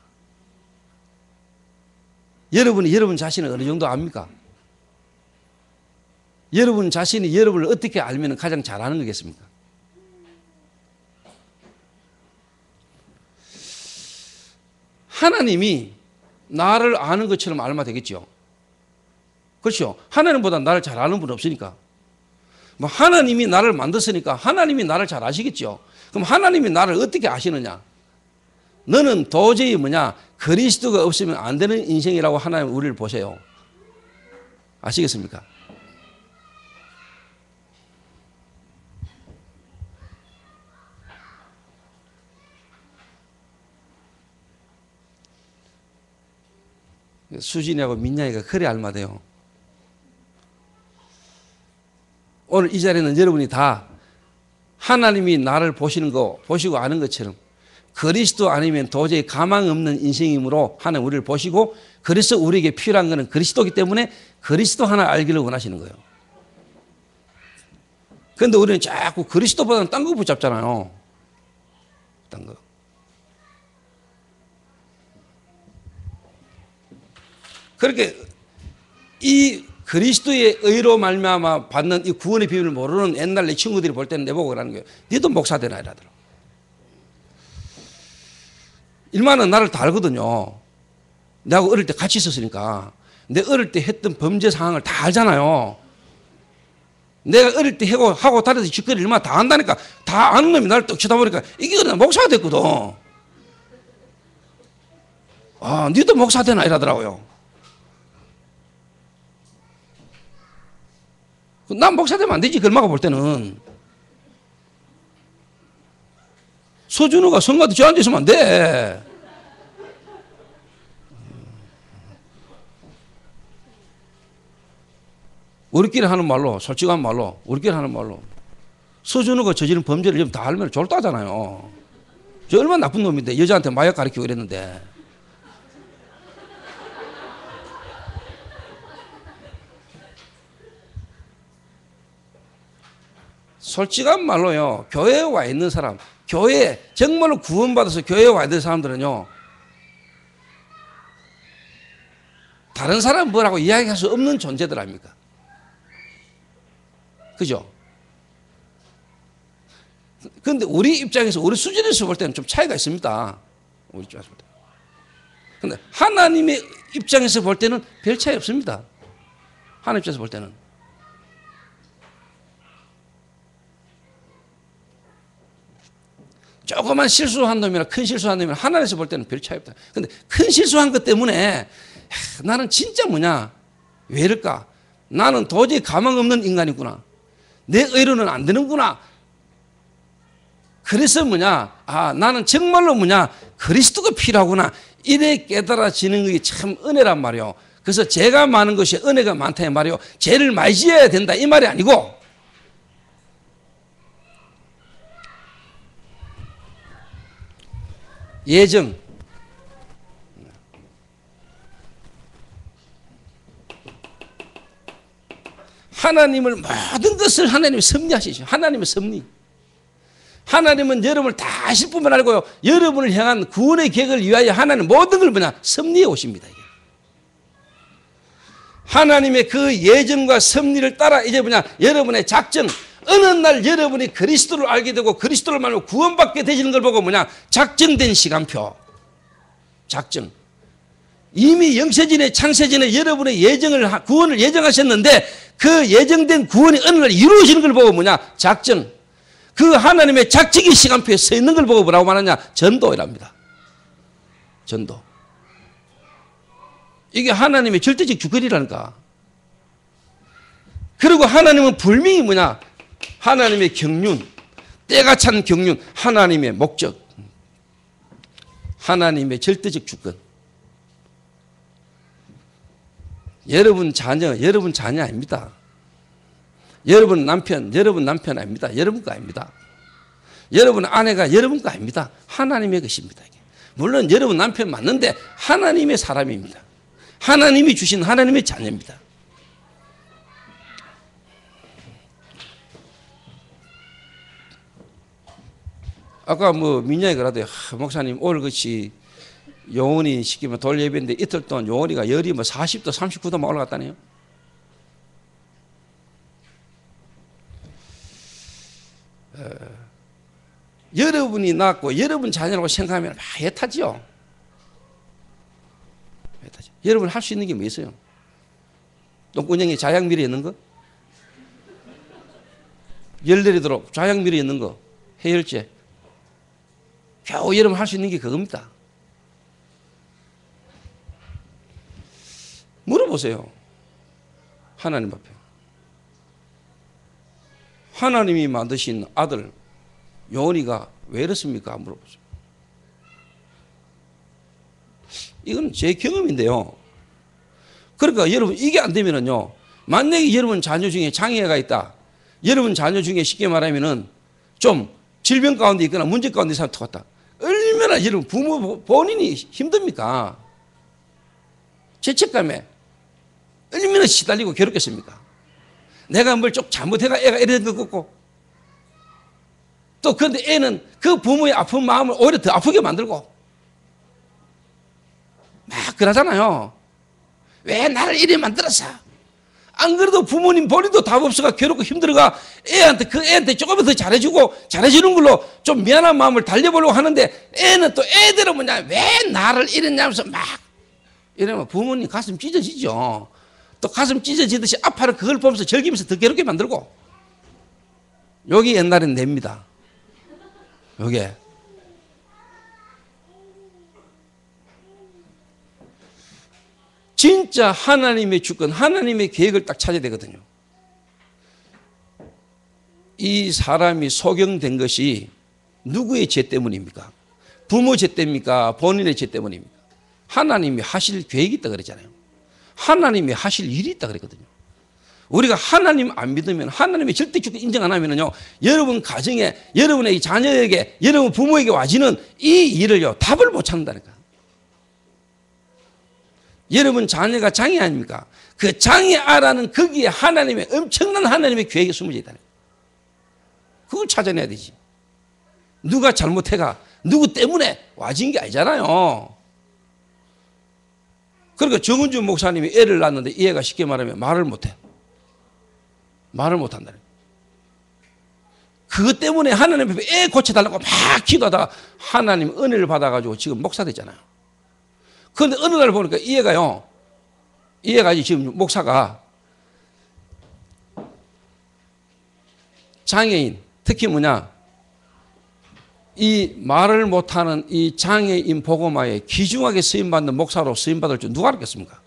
여러분이 여러분 자신을 어느 정도 압니까? 여러분 자신이 여러분을 어떻게 알면 가장 잘하는 거겠습니까? 하나님이 나를 아는 것처럼 알면 되겠죠. 그렇죠. 하나님보다 나를 잘 아는 분 없으니까. 뭐 하나님이 나를 만들었으니까 하나님이 나를 잘 아시겠죠. 그럼 하나님이 나를 어떻게 아시느냐? 너는 도저히 그리스도가 없으면 안 되는 인생이라고 하나님 우리를 보세요. 아시겠습니까? 수진이하고 민양이가 그래 알맞아요. 오늘 이 자리에는 여러분이 다 하나님이 나를 보시는 거, 보시고 아는 것처럼 그리스도 아니면 도저히 가망 없는 인생이므로 하나님 우리를 보시고 그래서 우리에게 필요한 것은 그리스도이기 때문에 그리스도 하나 알기를 원하시는 거예요. 그런데 우리는 자꾸 그리스도보다는 딴 거 붙잡잖아요. 딴 거. 그렇게 이 그리스도의 의로 말미암아 받는 이 구원의 비밀을 모르는 옛날 내 친구들이 볼 때는 내보고 그러는 거예요. 니도 목사 되나 이러더라고. 일만은 나를 다 알거든요. 내가 어릴 때 같이 있었으니까 내 어릴 때 했던 범죄 상황을 다 알잖아요. 내가 어릴 때 하고 다르듯이 짓거리 얼마나 다 안다니까. 다 아는 놈이 나를 떡 쳐다보니까 이게 그냥 목사가 됐거든. 아, 니도 목사 되나 이러더라고요. 난 목사 되면 안 되지, 걸마가 볼 때는. 서준우가 성가도 저 앉아있으면 안 돼. 우리끼리 하는 말로, 솔직한 말로, 우리끼리 하는 말로. 서준우가 저지른 범죄를 다 알면 졸다잖아요. 저 얼마나 나쁜 놈인데, 여자한테 마약 가르치고 이랬는데. 솔직한 말로요, 교회에 와 있는 사람, 교회에 정말로 구원받아서 교회에 와 있는 사람들은요, 다른 사람 뭐라고 이야기할 수 없는 존재들 아닙니까? 그죠? 그런데 우리 입장에서, 우리 수준에서 볼 때는 좀 차이가 있습니다. 우리 입장에서 볼 때. 근데 하나님의 입장에서 볼 때는 별 차이 없습니다. 하나님 입장에서 볼 때는. 조그만 실수한 놈이나 큰 실수한 놈이나 하나님에서 볼 때는 별 차이 없다. 근데 큰 실수한 것 때문에 나는 진짜 뭐냐? 왜 이럴까? 나는 도저히 가망 없는 인간이구나. 내 의로는 안 되는구나. 그래서 뭐냐? 아, 나는 정말로 뭐냐? 그리스도가 필요하구나. 이래 깨달아지는 게 참 은혜란 말이요. 그래서 죄가 많은 것이 은혜가 많다 이 말이요. 죄를 많이 지어야 된다 이 말이 아니고, 예정. 하나님을 모든 것을 하나님이 섭리하시죠. 하나님의 섭리. 하나님은 여러분을 다 아실 뿐만 알고요, 여러분을 향한 구원의 계획을 위하여 하나님 모든 걸 뭐냐? 섭리해 오십니다. 하나님의 그 예정과 섭리를 따라 이제 뭐냐? 여러분의 작전, 어느 날 여러분이 그리스도를 알게 되고 그리스도를 말하고 구원받게 되시는 걸 보고 뭐냐? 작정된 시간표. 작정. 이미 영세전에 창세전에 여러분의 예정을, 구원을 예정하셨는데 그 예정된 구원이 어느 날 이루어지는 걸 보고 뭐냐? 작정. 그 하나님의 작정의 시간표에 서 있는 걸 보고 뭐라고 말하냐? 전도이랍니다. 전도. 이게 하나님의 절대적 주권이라니까. 그리고 하나님은 분명히 뭐냐? 하나님의 경륜, 때가 찬 경륜, 하나님의 목적, 하나님의 절대적 주권. 여러분 자녀 아닙니다. 여러분 남편 아닙니다. 여러분 거 아닙니다. 여러분 아내가 여러분 거 아닙니다. 하나님의 것입니다. 물론 여러분 남편 맞는데 하나님의 사람입니다. 하나님이 주신 하나님의 자녀입니다. 아까 뭐 민양이 그러더니 목사님 오늘 같이 요원이 시키면 돌 예배인데 이틀 동안 요원이가 열이 뭐 40도 39도 막 올라갔다네요. 여러분이 낳고 여러분 자녀라고 생각하면 막 애타지요. 애타죠. 여러분 할 수 있는 게 뭐 있어요? 똥구녕에 자양미리 있는 거? 열 내리도록 자양미리 있는 거? 해열제. 겨우 여러분 할 수 있는 게 그겁니다. 물어보세요. 하나님 앞에. 하나님이 만드신 아들 요원이가 왜 이렇습니까? 물어보세요. 이건 제 경험인데요. 그러니까 여러분 이게 안 되면은요, 만약에 여러분 자녀 중에 장애가 있다, 여러분 자녀 중에 쉽게 말하면은 좀 질병 가운데 있거나 문제 가운데 있는 사람 같다. 얼마나 여러분 부모 본인이 힘듭니까? 죄책감에 얼마나 시달리고 괴롭겠습니까? 내가 뭘 좀 잘못해가 애가 이래 것 같고, 또 그런데 애는 그 부모의 아픈 마음을 오히려 더 아프게 만들고 막 그러잖아요. 왜 나를 이래 만들었어? 안 그래도 부모님 본인도 답 없어가 괴롭고 힘들어가 애한테 조금만 더 잘해주는 걸로 좀 미안한 마음을 달래보려고 하는데 애는 또 애대로 뭐냐, 왜 나를 이랬냐면서 막 이러면 부모님 가슴 찢어지죠. 또 가슴 찢어지듯이 아파를 그걸 보면서 즐기면서 더 괴롭게 만들고. 여기 옛날엔 냅니다. 요게. 진짜 하나님의 주권, 하나님의 계획을 딱 찾아야 되거든요. 이 사람이 소경된 것이 누구의 죄 때문입니까? 부모 죄 때문입니까? 본인의 죄 때문입니까? 하나님이 하실 계획이 있다 그랬잖아요. 하나님이 하실 일이 있다 그랬거든요. 우리가 하나님 안 믿으면, 하나님의 절대 주권 인정 안 하면요, 여러분 가정에, 여러분의 자녀에게, 여러분 부모에게 와지는 이 일을요, 답을 못 찾는다니까. 여러분 자녀가 장애 아닙니까? 그 장애 알아는 거기에 하나님의 엄청난 하나님의 계획이 숨어져 있다니까. 그걸 찾아내야 되지. 누가 잘못해가 누구 때문에 와진 게 아니잖아요. 그러니까 정은주 목사님이 애를 낳았는데 이 애가 쉽게 말하면 말을 못해. 말을 못한다. 그것 때문에 하나님 앞에 애 고쳐달라고 막 기도하다가 하나님 은혜를 받아가지고 지금 목사 됐잖아요. 그런데 어느 날 보니까 이 애가 지금 목사가 장애인, 특히 이 말을 못하는 이 장애인 복음화에 귀중하게 쓰임받는 목사로 쓰임받을 줄 누가 알겠습니까?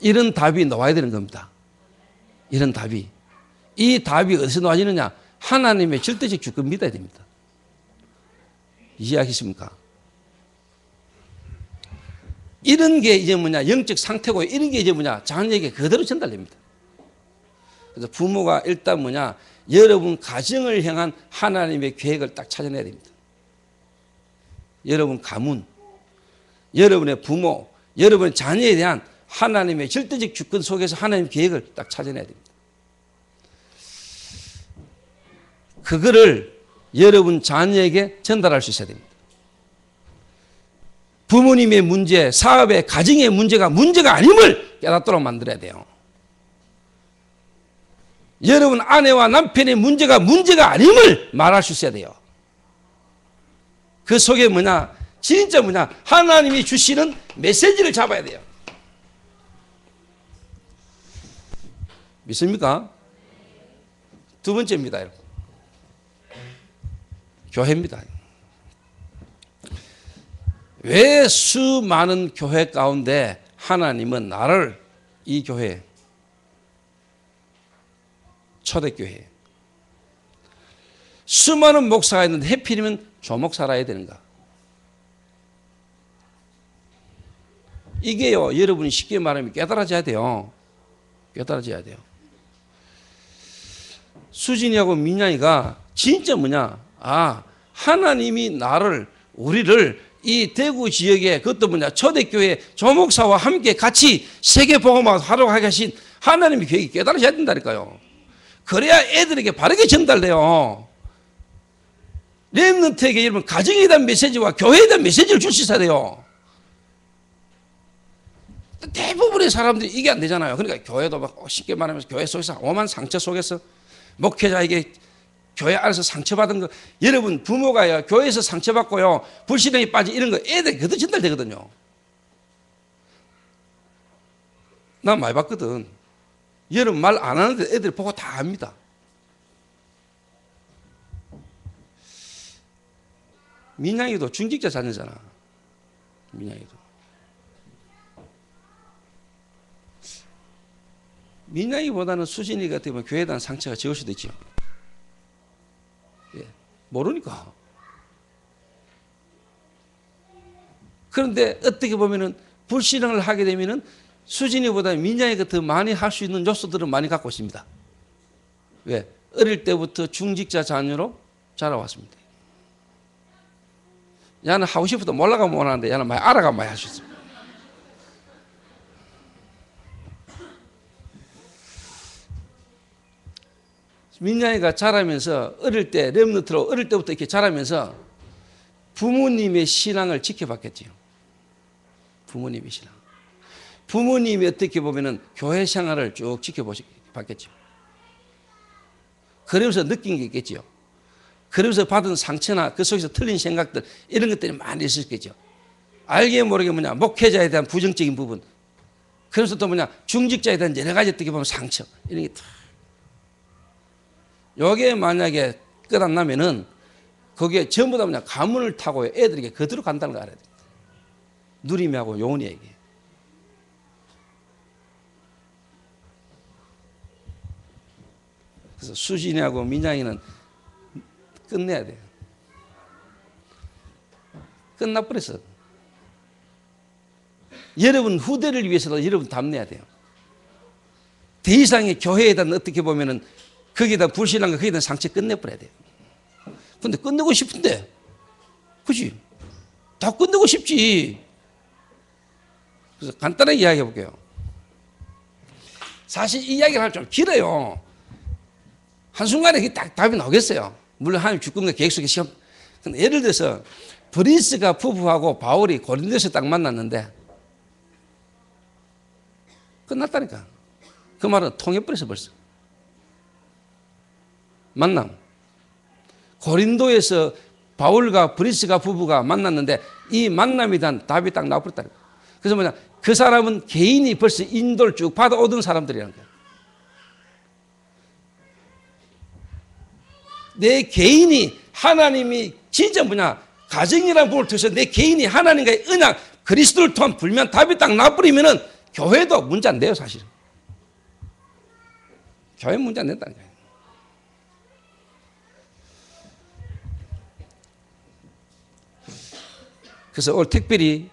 이런 답이 나와야 되는 겁니다. 이런 답이. 이 답이 어디서 나와지느냐? 하나님의 절대적 주권 믿어야 됩니다. 이해하겠습니까? 이런 게 이제 영적 상태고, 이런 게 이제 자녀에게 그대로 전달됩니다. 그래서 부모가 일단 여러분 가정을 향한 하나님의 계획을 딱 찾아내야 됩니다. 여러분 가문, 여러분의 부모, 여러분의 자녀에 대한 하나님의 절대적 주권 속에서 하나님의 계획을 딱 찾아내야 됩니다. 그거를 여러분 자녀에게 전달할 수 있어야 됩니다. 부모님의 문제, 사업의, 가정의 문제가 아님을 깨닫도록 만들어야 돼요. 여러분 아내와 남편의 문제가 아님을 말할 수 있어야 돼요. 그 속에 진짜 하나님이 주시는 메시지를 잡아야 돼요. 믿습니까? 두 번째입니다, 여러분. 교회입니다. 왜 수많은 교회 가운데 하나님은 나를 이 교회, 초대교회, 수많은 목사가 있는데 해필이면 조목사라 되는가? 이게요, 여러분이 쉽게 말하면 깨달아져야 돼요. 깨달아져야 돼요. 수진이하고 민양이가 진짜 하나님이 우리를 이 대구 지역에, 그것도 초대교회 조목사와 함께 같이 세계복음화 하려고 하신 하나님의 계획이 깨달아져야 된다니까요. 그래야 애들에게 바르게 전달돼요. 렘넌트에게 여러분 가정에 대한 메시지와 교회에 대한 메시지를 줄 수 있어야 돼요. 대부분의 사람들이 이게 안 되잖아요. 그러니까 교회도 쉽게 말하면서 교회 속에서 오만 상처 속에서 목회자에게 교회 안에서 상처받은 거, 여러분 부모가요 교회에서 상처받고요 불신앙에 빠진 이런 거 애들이 그대로 전달되거든요. 난 많이 봤거든. 여러분 말 안 하는데 애들이 보고 다 압니다. 민양이도 중직자 자녀잖아. 민양이보다는 수진이가 되면 교회에 대한 상처가 적을 수도 있죠. 모르니까. 그런데 어떻게 보면은 불신앙을 하게 되면은 수진이보다 민양이가 더 많이 할 수 있는 요소들은 많이 갖고 있습니다. 왜? 어릴 때부터 중직자 자녀로 자라왔습니다. 야는 하고 싶어도 몰라가면 못하는데 야는 많이 알아가면 많이 할 수 있습니다. 민양이가 자라면서 어릴 때부터 이렇게 자라면서 부모님의 신앙을 지켜봤겠지요. 부모님의 신앙. 부모님이 어떻게 보면은 교회 생활을 쭉 지켜봤겠죠. 그러면서 느낀 게 있겠지요. 그러면서 받은 상처나 그 속에서 틀린 생각들 이런 것들이 많이 있을 거죠. 알게 모르게 목회자에 대한 부정적인 부분, 그래서 또 중직자에 대한 여러 가지 어떻게 보면 상처 이런 게 다. 요게 만약에 끝안나면은 거기에 전부 다 가문을 타고 애들에게 그대로 간다는 거 알아야 됩니다. 누림이하고 요원이에게. 그래서 수진이하고 민양이는 끝내야 돼요. 끝나버렸어. 여러분 후대를 위해서도 여러분 담내야 돼요. 더 이상의 교회에 대한 어떻게 보면은 거기에다 불신앙과 거기에 대한 상처 끝내버려야 돼요. 근데 끝내고 싶은데, 그치? 다 끝내고 싶지. 그래서 간단하게 이야기해 볼게요. 사실 이 이야기를 할 좀 길어요. 한순간에 딱 답이 나오겠어요. 물론 하나님 주권과 계획 속에 시험. 근데 예를 들어서 브리스가 부부하고 바울이 고린도에서 딱 만났는데 끝났다니까. 그 말은 통해버렸어 벌써. 만남. 고린도에서 바울과 브리스가 부부가 만났는데 이 만남에 대한 답이 딱 나와버렸다니까. 그래서 그 사람은 개인이 벌써 인도를 쭉 받아오던 사람들이라는 거야. 내 개인이 하나님이 진짜 가정이라는 부분을 통해서 내 개인이 하나님과의 언약 그리스도를 통한 불면 답이 딱 나버리면은 교회도 문제 안 돼요 사실은. 교회 문제 안 된다는 거예요. 그래서 오늘 특별히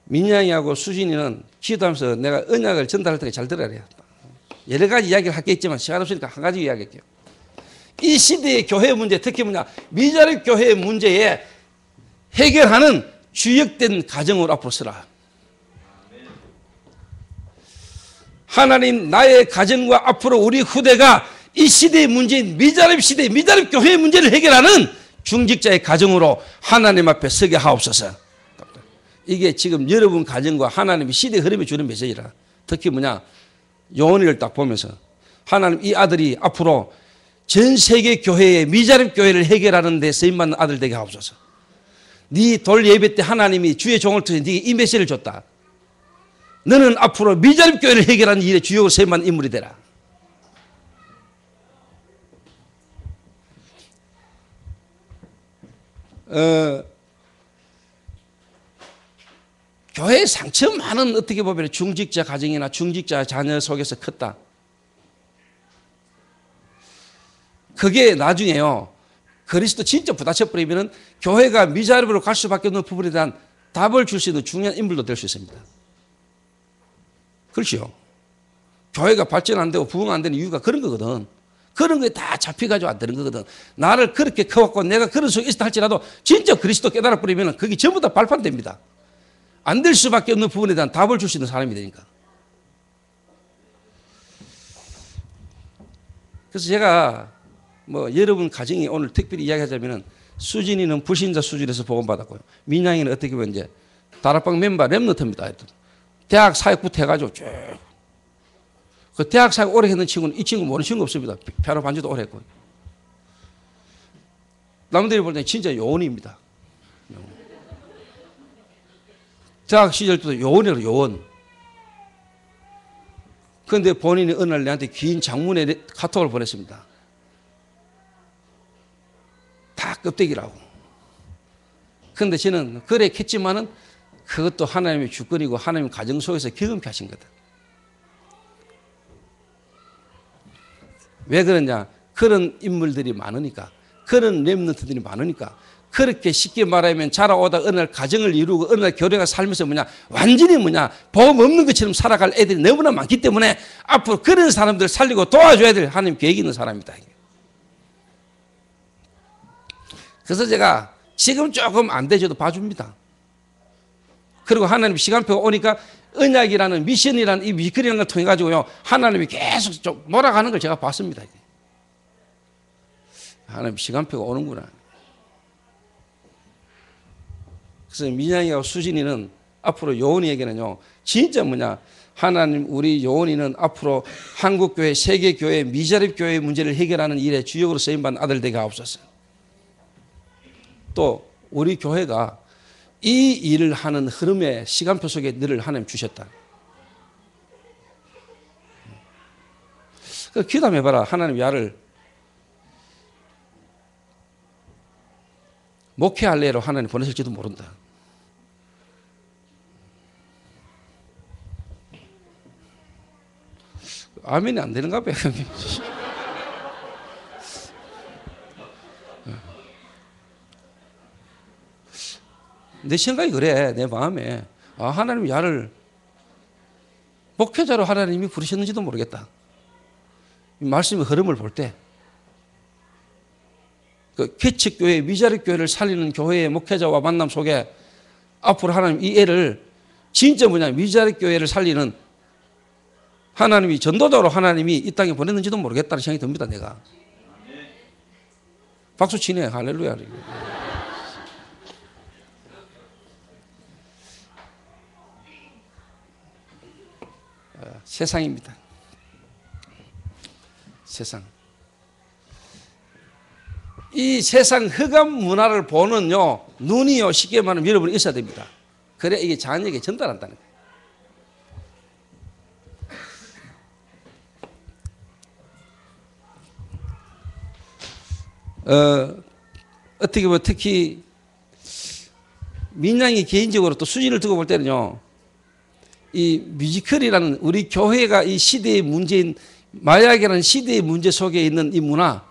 민양이하고 수진이는 기도하면서 내가 언약을 전달할 때 잘 들어야 돼요. 여러 가지 이야기를 하겠지만 시간 없으니까 한 가지 이야기할게요. 이 시대의 교회 문제, 특히 미자립 교회의 문제에 해결하는 주역된 가정으로 앞으로 서라. 하나님 나의 가정과 앞으로 우리 후대가 이 시대의 문제인 미자립 시대, 미자립 교회의 문제를 해결하는 중직자의 가정으로 하나님 앞에 서게 하옵소서. 이게 지금 여러분 가정과 하나님이 시대 흐름에 주는 메시지라. 특히 요한을 딱 보면서 하나님 이 아들이 앞으로 전 세계 교회의 미자립 교회를 해결하는 데 쓰임받는 아들 되게 하옵소서. 네 돌 예배 때 하나님이 주의 종을 통해 네게 이 메시지를 줬다. 너는 앞으로 미자립 교회를 해결하는 일에 주역으로 쓰임받는 인물이 되라. 교회의 상처 많은 어떻게 보면 중직자 가정이나 중직자 자녀 속에서 컸다. 그게 나중에요. 그리스도 진짜 부딪혀버리면 교회가 미자립으로 갈 수밖에 없는 부분에 대한 답을 줄 수 있는 중요한 인물도 될 수 있습니다. 그렇죠. 교회가 발전 안 되고 부흥 안 되는 이유가 그런 거거든. 그런 거에 다 잡혀가지고 안 되는 거거든. 나를 그렇게 커왔고 내가 그런 속에 있다 할지라도 진짜 그리스도 깨달아버리면 그게 전부 다 발판됩니다. 안 될 수밖에 없는 부분에 대한 답을 줄 수 있는 사람이 되니까. 그래서 제가 여러분 가정이 오늘 특별히 이야기하자면은 수진이는 불신자 수준에서 복음받았고요. 민양이는 어떻게 보면 이제 다락방 멤버 랩너트입니다. 대학 사역부터 해가지고 쭉. 그 대학 사역 오래 했는 친구는 이 친구 모르는 친구 없습니다. 피아노 반주도 오래 했고. 남들이 볼 때는 진짜 요원입니다. 대학 시절 때도 요원이라고 요원. 그런데 본인이 어느 날 내한테 긴 장문의 카톡을 보냈습니다. 다 껍데기라고. 그런데 저는 그래 했지만은 그것도 하나님의 주권이고 하나님의 가정 속에서 경험케 하신 거다. 왜 그러냐? 그런 인물들이 많으니까, 그런 렘넌트들이 많으니까, 그렇게 쉽게 말하면 자라오다 어느 날 가정을 이루고 어느 날 교회가 살면서 완전히 복음 없는 것처럼 살아갈 애들이 너무나 많기 때문에 앞으로 그런 사람들 살리고 도와줘야 될 하나님 계획이 있는 사람이다. 그래서 제가 지금 조금 안 되셔도 봐줍니다. 그리고 하나님 시간표가 오니까 언약이라는 미션이라는 이 미션이라는 걸 통해 가지고요 하나님이 계속 좀 몰아가는 걸 제가 봤습니다. 하나님 시간표가 오는구나. 그래서 민양이하고 수진이는 앞으로 요원이에게는요 진짜 하나님 우리 요원이는 앞으로 한국교회 세계교회 미자립 교회의 문제를 해결하는 일에 주역으로 쓰임받는 아들 되게 하옵소서. 또 우리 교회가 이 일을 하는 흐름의 시간표 속에 너를 하나님 주셨다. 귀담해봐라. 하나님 야를 목회할래로 하나님 보내실지도 모른다. 아멘이 안 되는가 봐요. 내 생각이 그래. 내 마음에 하나님 야를 목회자로 하나님이 부르셨는지도 모르겠다. 이 말씀의 흐름을 볼 때 그 개척교회, 미자립교회를 살리는 교회의 목회자와 만남 속에 앞으로 하나님 이 애를 진짜 미자립교회를 살리는 하나님이 전도자로 하나님이 이 땅에 보냈는지도 모르겠다는 생각이 듭니다. 내가 박수 치네. 할렐루야. 세상입니다. 세상. 이 세상 흑암 문화를 보는요 눈이요 쉽게 말하면 여러분이 있어야 됩니다. 그래 이게 자녀에게 전달한다는 거예요. 어떻게 보면 특히 민양이 개인적으로 또 수준을 두고 볼 때는요 이 뮤지컬이라는 우리 교회가 이 시대의 문제인 마약이라는 시대의 문제 속에 있는 이 문화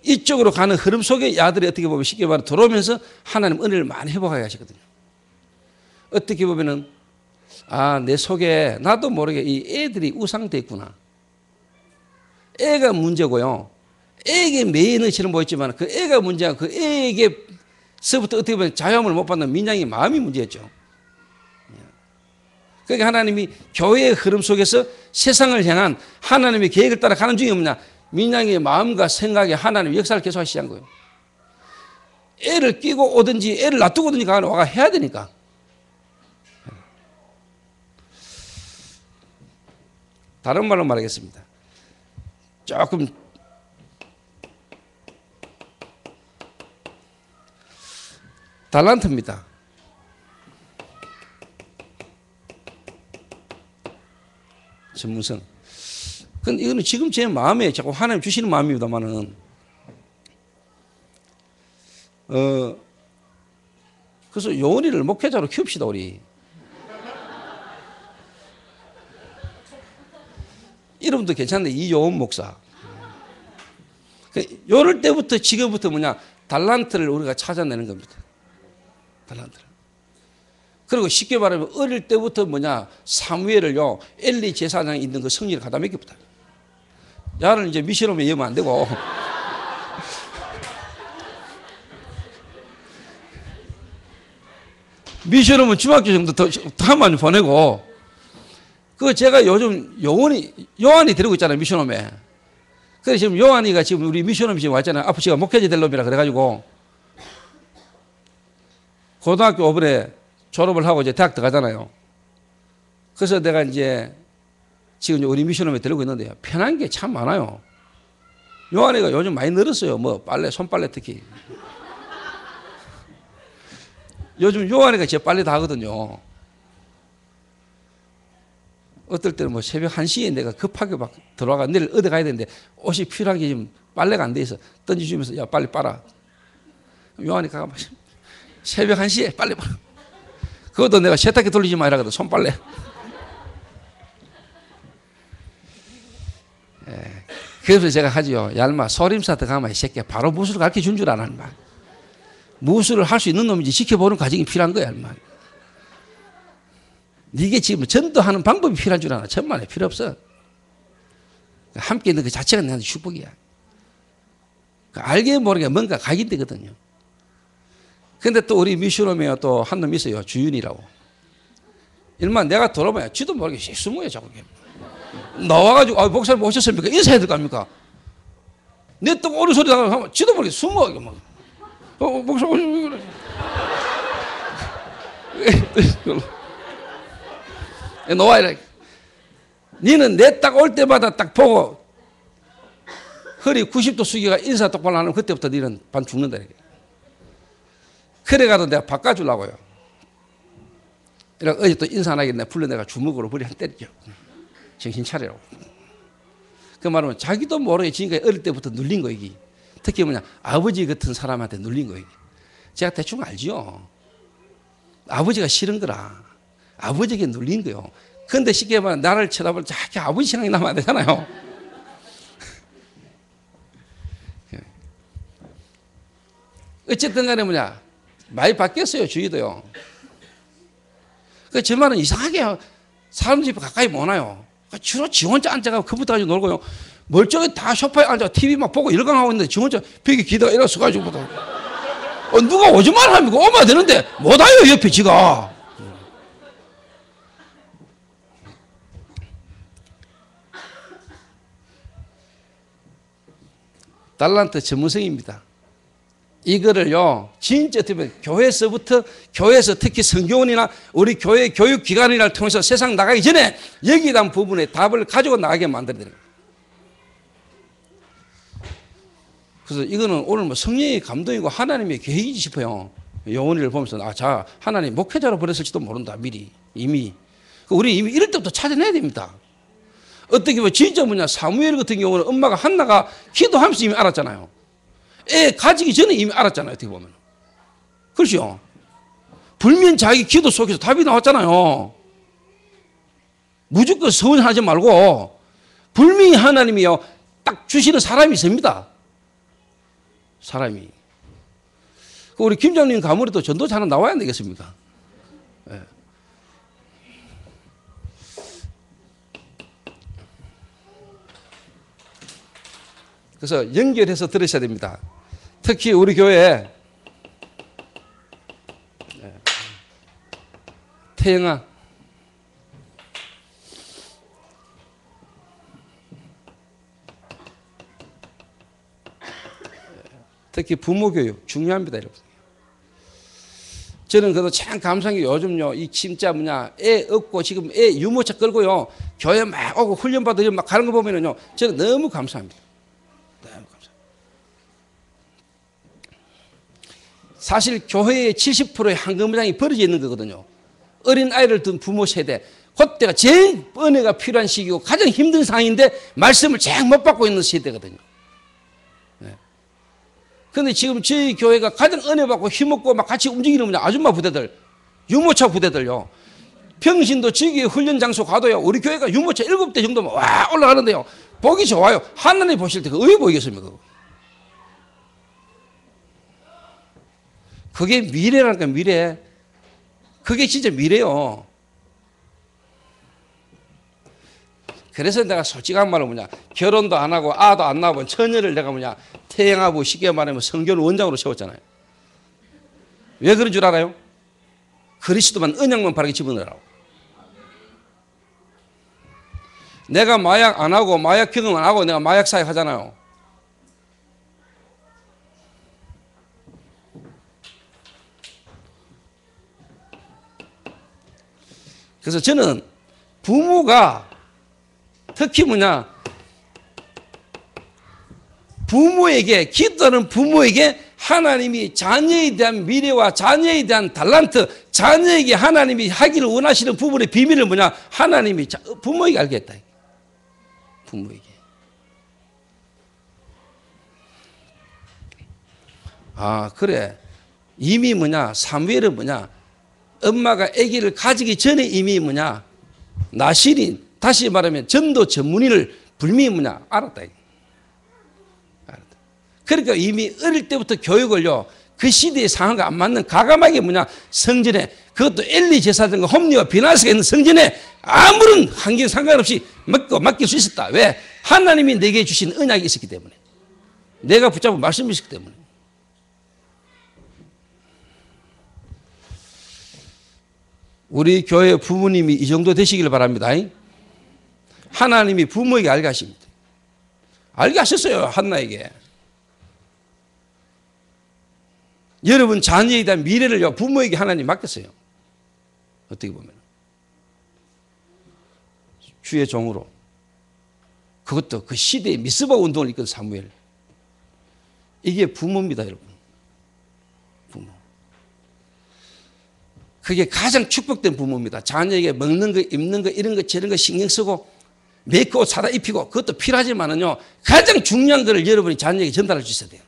이쪽으로 가는 흐름 속에 야들이 어떻게 보면 쉽게 말해 들어오면서 하나님 은혜를 많이 회복하게 하시거든요. 어떻게 보면은 내 속에 나도 모르게 이 애들이 우상돼 있구나. 애가 문제고요. 애에게 매이는 것처럼 보였지만 그 애가 문제가 그 애에게서부터 어떻게 보면 자유함을 못 받는 민양의 마음이 문제였죠. 그러니까 하나님이 교회의 흐름 속에서 세상을 향한 하나님의 계획을 따라 가는 중에 뭐냐? 민양의 마음과 생각에 하나님의 역사를 계속하기 시작한 거예요. 애를 끼고 오든지 애를 놔두고 오든지 와가 해야 되니까. 다른 말로 말하겠습니다. 조금 달란트입니다. 전문성. 근데 이거는 지금 제 마음에 자꾸 하나님 주시는 마음입니다만은, 그래서 요원이를 목회자로 키웁시다, 우리. 이름도 괜찮네, 이요원 목사. 요럴 때부터 지금부터 뭐냐, 달란트를 우리가 찾아내는 겁니다. 달란트를. 그리고 쉽게 말하면 어릴 때부터 뭐냐, 사무엘을요, 엘리 제사장에 있는 그 성리를 갖다 맡깁니다. 야는 이제 미션홈에 이으면 안 되고. 미션홈은 중학교 정도 더 하면 보내고, 그 제가 요즘 요한이 데리고 있잖아요, 미션홈에. 그래서 지금 요한이가 지금 우리 미션홈 지금 왔잖아요. 앞으로 제가 목회자 될 놈이라 그래가지고, 고등학교 5번에 졸업을 하고 이제 대학 들어가잖아요. 그래서 내가 이제 지금 우리 미션홈에 데리고 있는데요. 편한 게 참 많아요. 요한이가 요즘 많이 늘었어요. 뭐 빨래, 손빨래 특히. 요즘 요한이가 제 빨래 다 하거든요. 어떨 때는 뭐 새벽 1시에 내가 급하게 막 들어와가 내일 어디 가야 되는데 옷이 필요한 게 지금 빨래가 안 돼 있어. 던져주면서 야 빨리 빨아. 요한이가 막 새벽 1시에 빨리 빨아. 그것도 내가 세탁기 돌리지 말라 하거든. 손빨래. 그래서 제가 하지요. 야 인마 소림사 들어가면 이 새끼야 바로 무술을 가르쳐 준 줄 아나 인마. 무술을 할 수 있는 놈인지 지켜보는 과정이 필요한 거야 인마. 이게 지금 전도하는 방법이 필요한 줄 아나. 천만에 필요 없어. 함께 있는 그 자체가 내한테 축복이야. 알게 모르게 뭔가 각인되거든요. 근데 또 우리 미션홈에 또 한 놈 있어요. 주윤이라고. 일만 내가 돌아봐야 지도 모르게 숨어요. 자꾸. 나와가지고 목사님 오셨습니까? 인사해야 될 거 아닙니까? 내 또 오는 소리 나가면 지도 모르게 숨어. 목사 오셨습니까? 놓아야 니는 내 딱 올 때마다 딱 보고 허리 90도 숙여가 인사 똑바로 하면 그때부터 니는 반 죽는다. 그래가지고 내가 바꿔주려고요. 어제 또 인사 안 하겠네. 불러내가 주먹으로 머리 한 때리죠. 정신 차리라고. 그 말은 자기도 모르게 지금까지 어릴 때부터 눌린 거, 이게. 특히 아버지 같은 사람한테 눌린 거, 이게. 제가 대충 알지요. 아버지가 싫은 거라. 아버지에게 눌린 거요. 근데 쉽게 말하면 나를 쳐다볼 자기 아버지 생각이 나면 안 되잖아요. 어쨌든 간에 많이 바뀌었어요, 주위도요. 저 말은 이상하게 사람 집 가까이 못 와요. 주로 지 혼자 앉아가지고 컴퓨터 가지고 놀고요. 멀쩡히 다 소파에 앉아 TV 막 보고 일광하고 있는데 지 혼자 벽에 기다가 일어서가지고 누가 오지만 하면 오면 되는데 못 와요, 옆에 지가. 달란트 전문성입니다. 이거를요, 진짜 어떻게 교회에서 특히 성교원이나 우리 교회 교육기관이나 통해서 세상 나가기 전에 여기에 대한 부분에 답을 가지고 나가게 만들어야 됩니다. 그래서 이거는 오늘 성령의 감동이고 하나님의 계획이지 싶어요. 요원이를 보면서, 자, 하나님 목회자로 버렸을지도 모른다, 미리. 이미. 우리 이미 이럴 때부터 찾아내야 됩니다. 어떻게 보면 진짜 사무엘 같은 경우는 엄마가 한나가 기도하면서 이미 알았잖아요. 애 가지기 전에 이미 알았잖아요, 어떻게 보면. 그렇죠? 불면 자기 기도 속에서 답이 나왔잖아요. 무조건 서운하지 말고, 분명히 하나님이요, 딱 주시는 사람이 있습니다. 사람이. 우리 김장님 가문에도 전도자는 나와야 안 되겠습니까? 네. 그래서 연결해서 들으셔야 됩니다. 특히 우리 교회 태영아, 특히 부모 교육 중요합니다, 여러분. 저는 그래도 참 감사한 게 요즘요, 이 진짜 애 없고 지금 애 유모차 끌고요, 교회 막 오고 훈련받으러 막 가는 거 보면은요, 저는 너무 감사합니다. 너무 감사합니다. 사실 교회의 70%의 한금장이 벌어져 있는 거거든요. 어린 아이를 둔 부모 세대, 그때가 제일 은혜가 필요한 시기고 가장 힘든 상황인데 말씀을 제일 못 받고 있는 세대거든요. 근데 지금 저희 교회가 가장 은혜 받고 힘없고 막 같이 움직이는 아줌마 부대들, 유모차 부대들요. 평신도 지기 훈련 장소 가도요, 우리 교회가 유모차 7대 정도면 와 올라가는데요, 보기 좋아요. 하나님 보실 때 왜 보이겠습니까? 그게 미래라니까, 미래. 그게 진짜 미래요. 그래서 내가 솔직한 말로 결혼도 안 하고 아도 안 낳아본 처녀를 내가 태영하고 쉽게 말하면 성교를 원장으로 세웠잖아요. 왜 그런 줄 알아요? 그리스도만 언약만 바르게 집어넣으라고. 내가 마약 안 하고 마약 경험 안 하고 내가 마약 사역 하잖아요. 그래서 저는 부모가 특히 부모에게, 기도하는 부모에게 하나님이 자녀에 대한 미래와 자녀에 대한 달란트, 자녀에게 하나님이 하기를 원하시는 부분의 비밀을 하나님이 부모에게 알게 했다. 부모에게. 그래. 이미 사무엘은 엄마가 아기를 가지기 전에 이미 나실인, 다시 말하면 전도 전문의를 분명히 알았다. 그러니까 이미 어릴 때부터 교육을요, 그 시대의 상황과 안 맞는 가감하게 성전에, 그것도 엘리 제사장과 홈리와 비나스가 있는 성전에 아무런 환경 상관없이 맡길 수 있었다. 왜? 하나님이 내게 주신 언약이 있었기 때문에. 내가 붙잡은 말씀이 있었기 때문에. 우리 교회 부모님이 이 정도 되시길 바랍니다. 하나님이 부모에게 알게 하십니다. 알게 하셨어요, 한나에게. 여러분 자녀에 대한 미래를 부모에게 하나님 맡겼어요. 어떻게 보면. 주의 종으로. 그것도 그 시대의 미스바 운동을 이끈 사무엘. 이게 부모입니다, 여러분. 부모. 그게 가장 축복된 부모입니다. 자녀에게 먹는 거, 입는 거, 이런 거, 저런 거 신경 쓰고 메이크 옷 사다 입히고 그것도 필요하지만은요, 가장 중요한 것을 여러분이 자녀에게 전달할 수 있어야 돼요.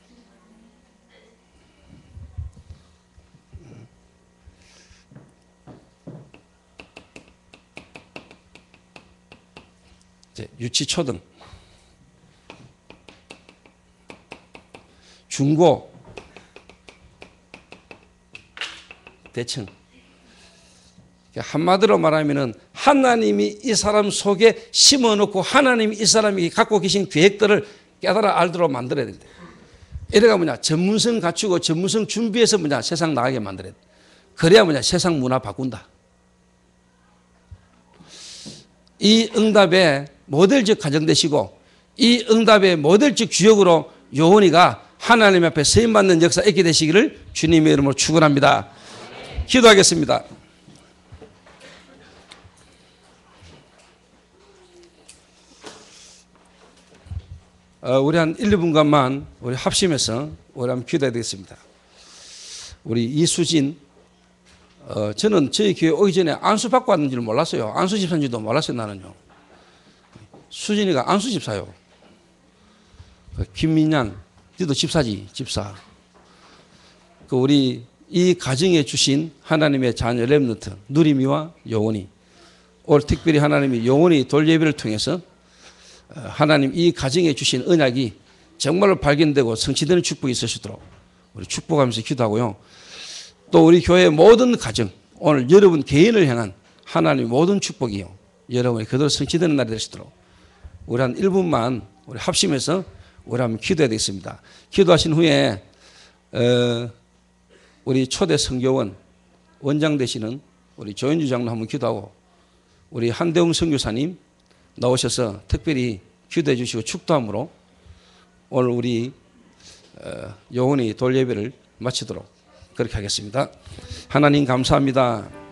유치, 초등, 중고, 대청. 한마디로 말하면은 하나님이 이 사람 속에 심어놓고 하나님이 이 사람이 갖고 계신 계획들을 깨달아 알도록 만들어야 된다. 이래가 뭐냐, 전문성 갖추고 전문성 준비해서 뭐냐, 세상 나가게 만들어야 돼. 그래야 뭐냐, 세상 문화 바꾼다. 이 응답의 모델적 가정 되시고 이 응답의 모델적 주역으로 요원이가 하나님 앞에 세임받는 역사 있게 되시기를 주님의 이름으로 축원합니다. 기도하겠습니다. 우리 한 1, 2분간만 우리 합심해서 우리 한번 기도해야 되겠습니다. 우리 이수진, 저는 저희 교회 오기 전에 안수 받고 왔는 줄 몰랐어요. 안수 집사인지도 몰랐어요, 나는요. 수진이가 안수 집사요. 김민양, 너도 집사지, 집사. 우리 이 가정에 주신 하나님의 자녀 렘넌트, 누리미와 요원이, 올 특별히 하나님이 요원이 돌예배를 통해서 하나님 이 가정에 주신 언약이 정말로 발견되고 성취되는 축복이 있으시도록 우리 축복하면서 기도하고요. 또 우리 교회의 모든 가정, 오늘 여러분 개인을 향한 하나님의 모든 축복이요, 여러분이 그대로 성취되는 날이 되시도록 우리 한 1분만 우리 합심해서 우리 한번 기도해야 되겠습니다. 기도하신 후에 우리 초대 선교원 원장 되시는 우리 조현주 장로 한번 기도하고 우리 한대웅 선교사님 나오셔서 특별히 기도해 주시고 축도함으로 오늘 우리 요원이 돌예배를 마치도록 그렇게 하겠습니다. 하나님 감사합니다.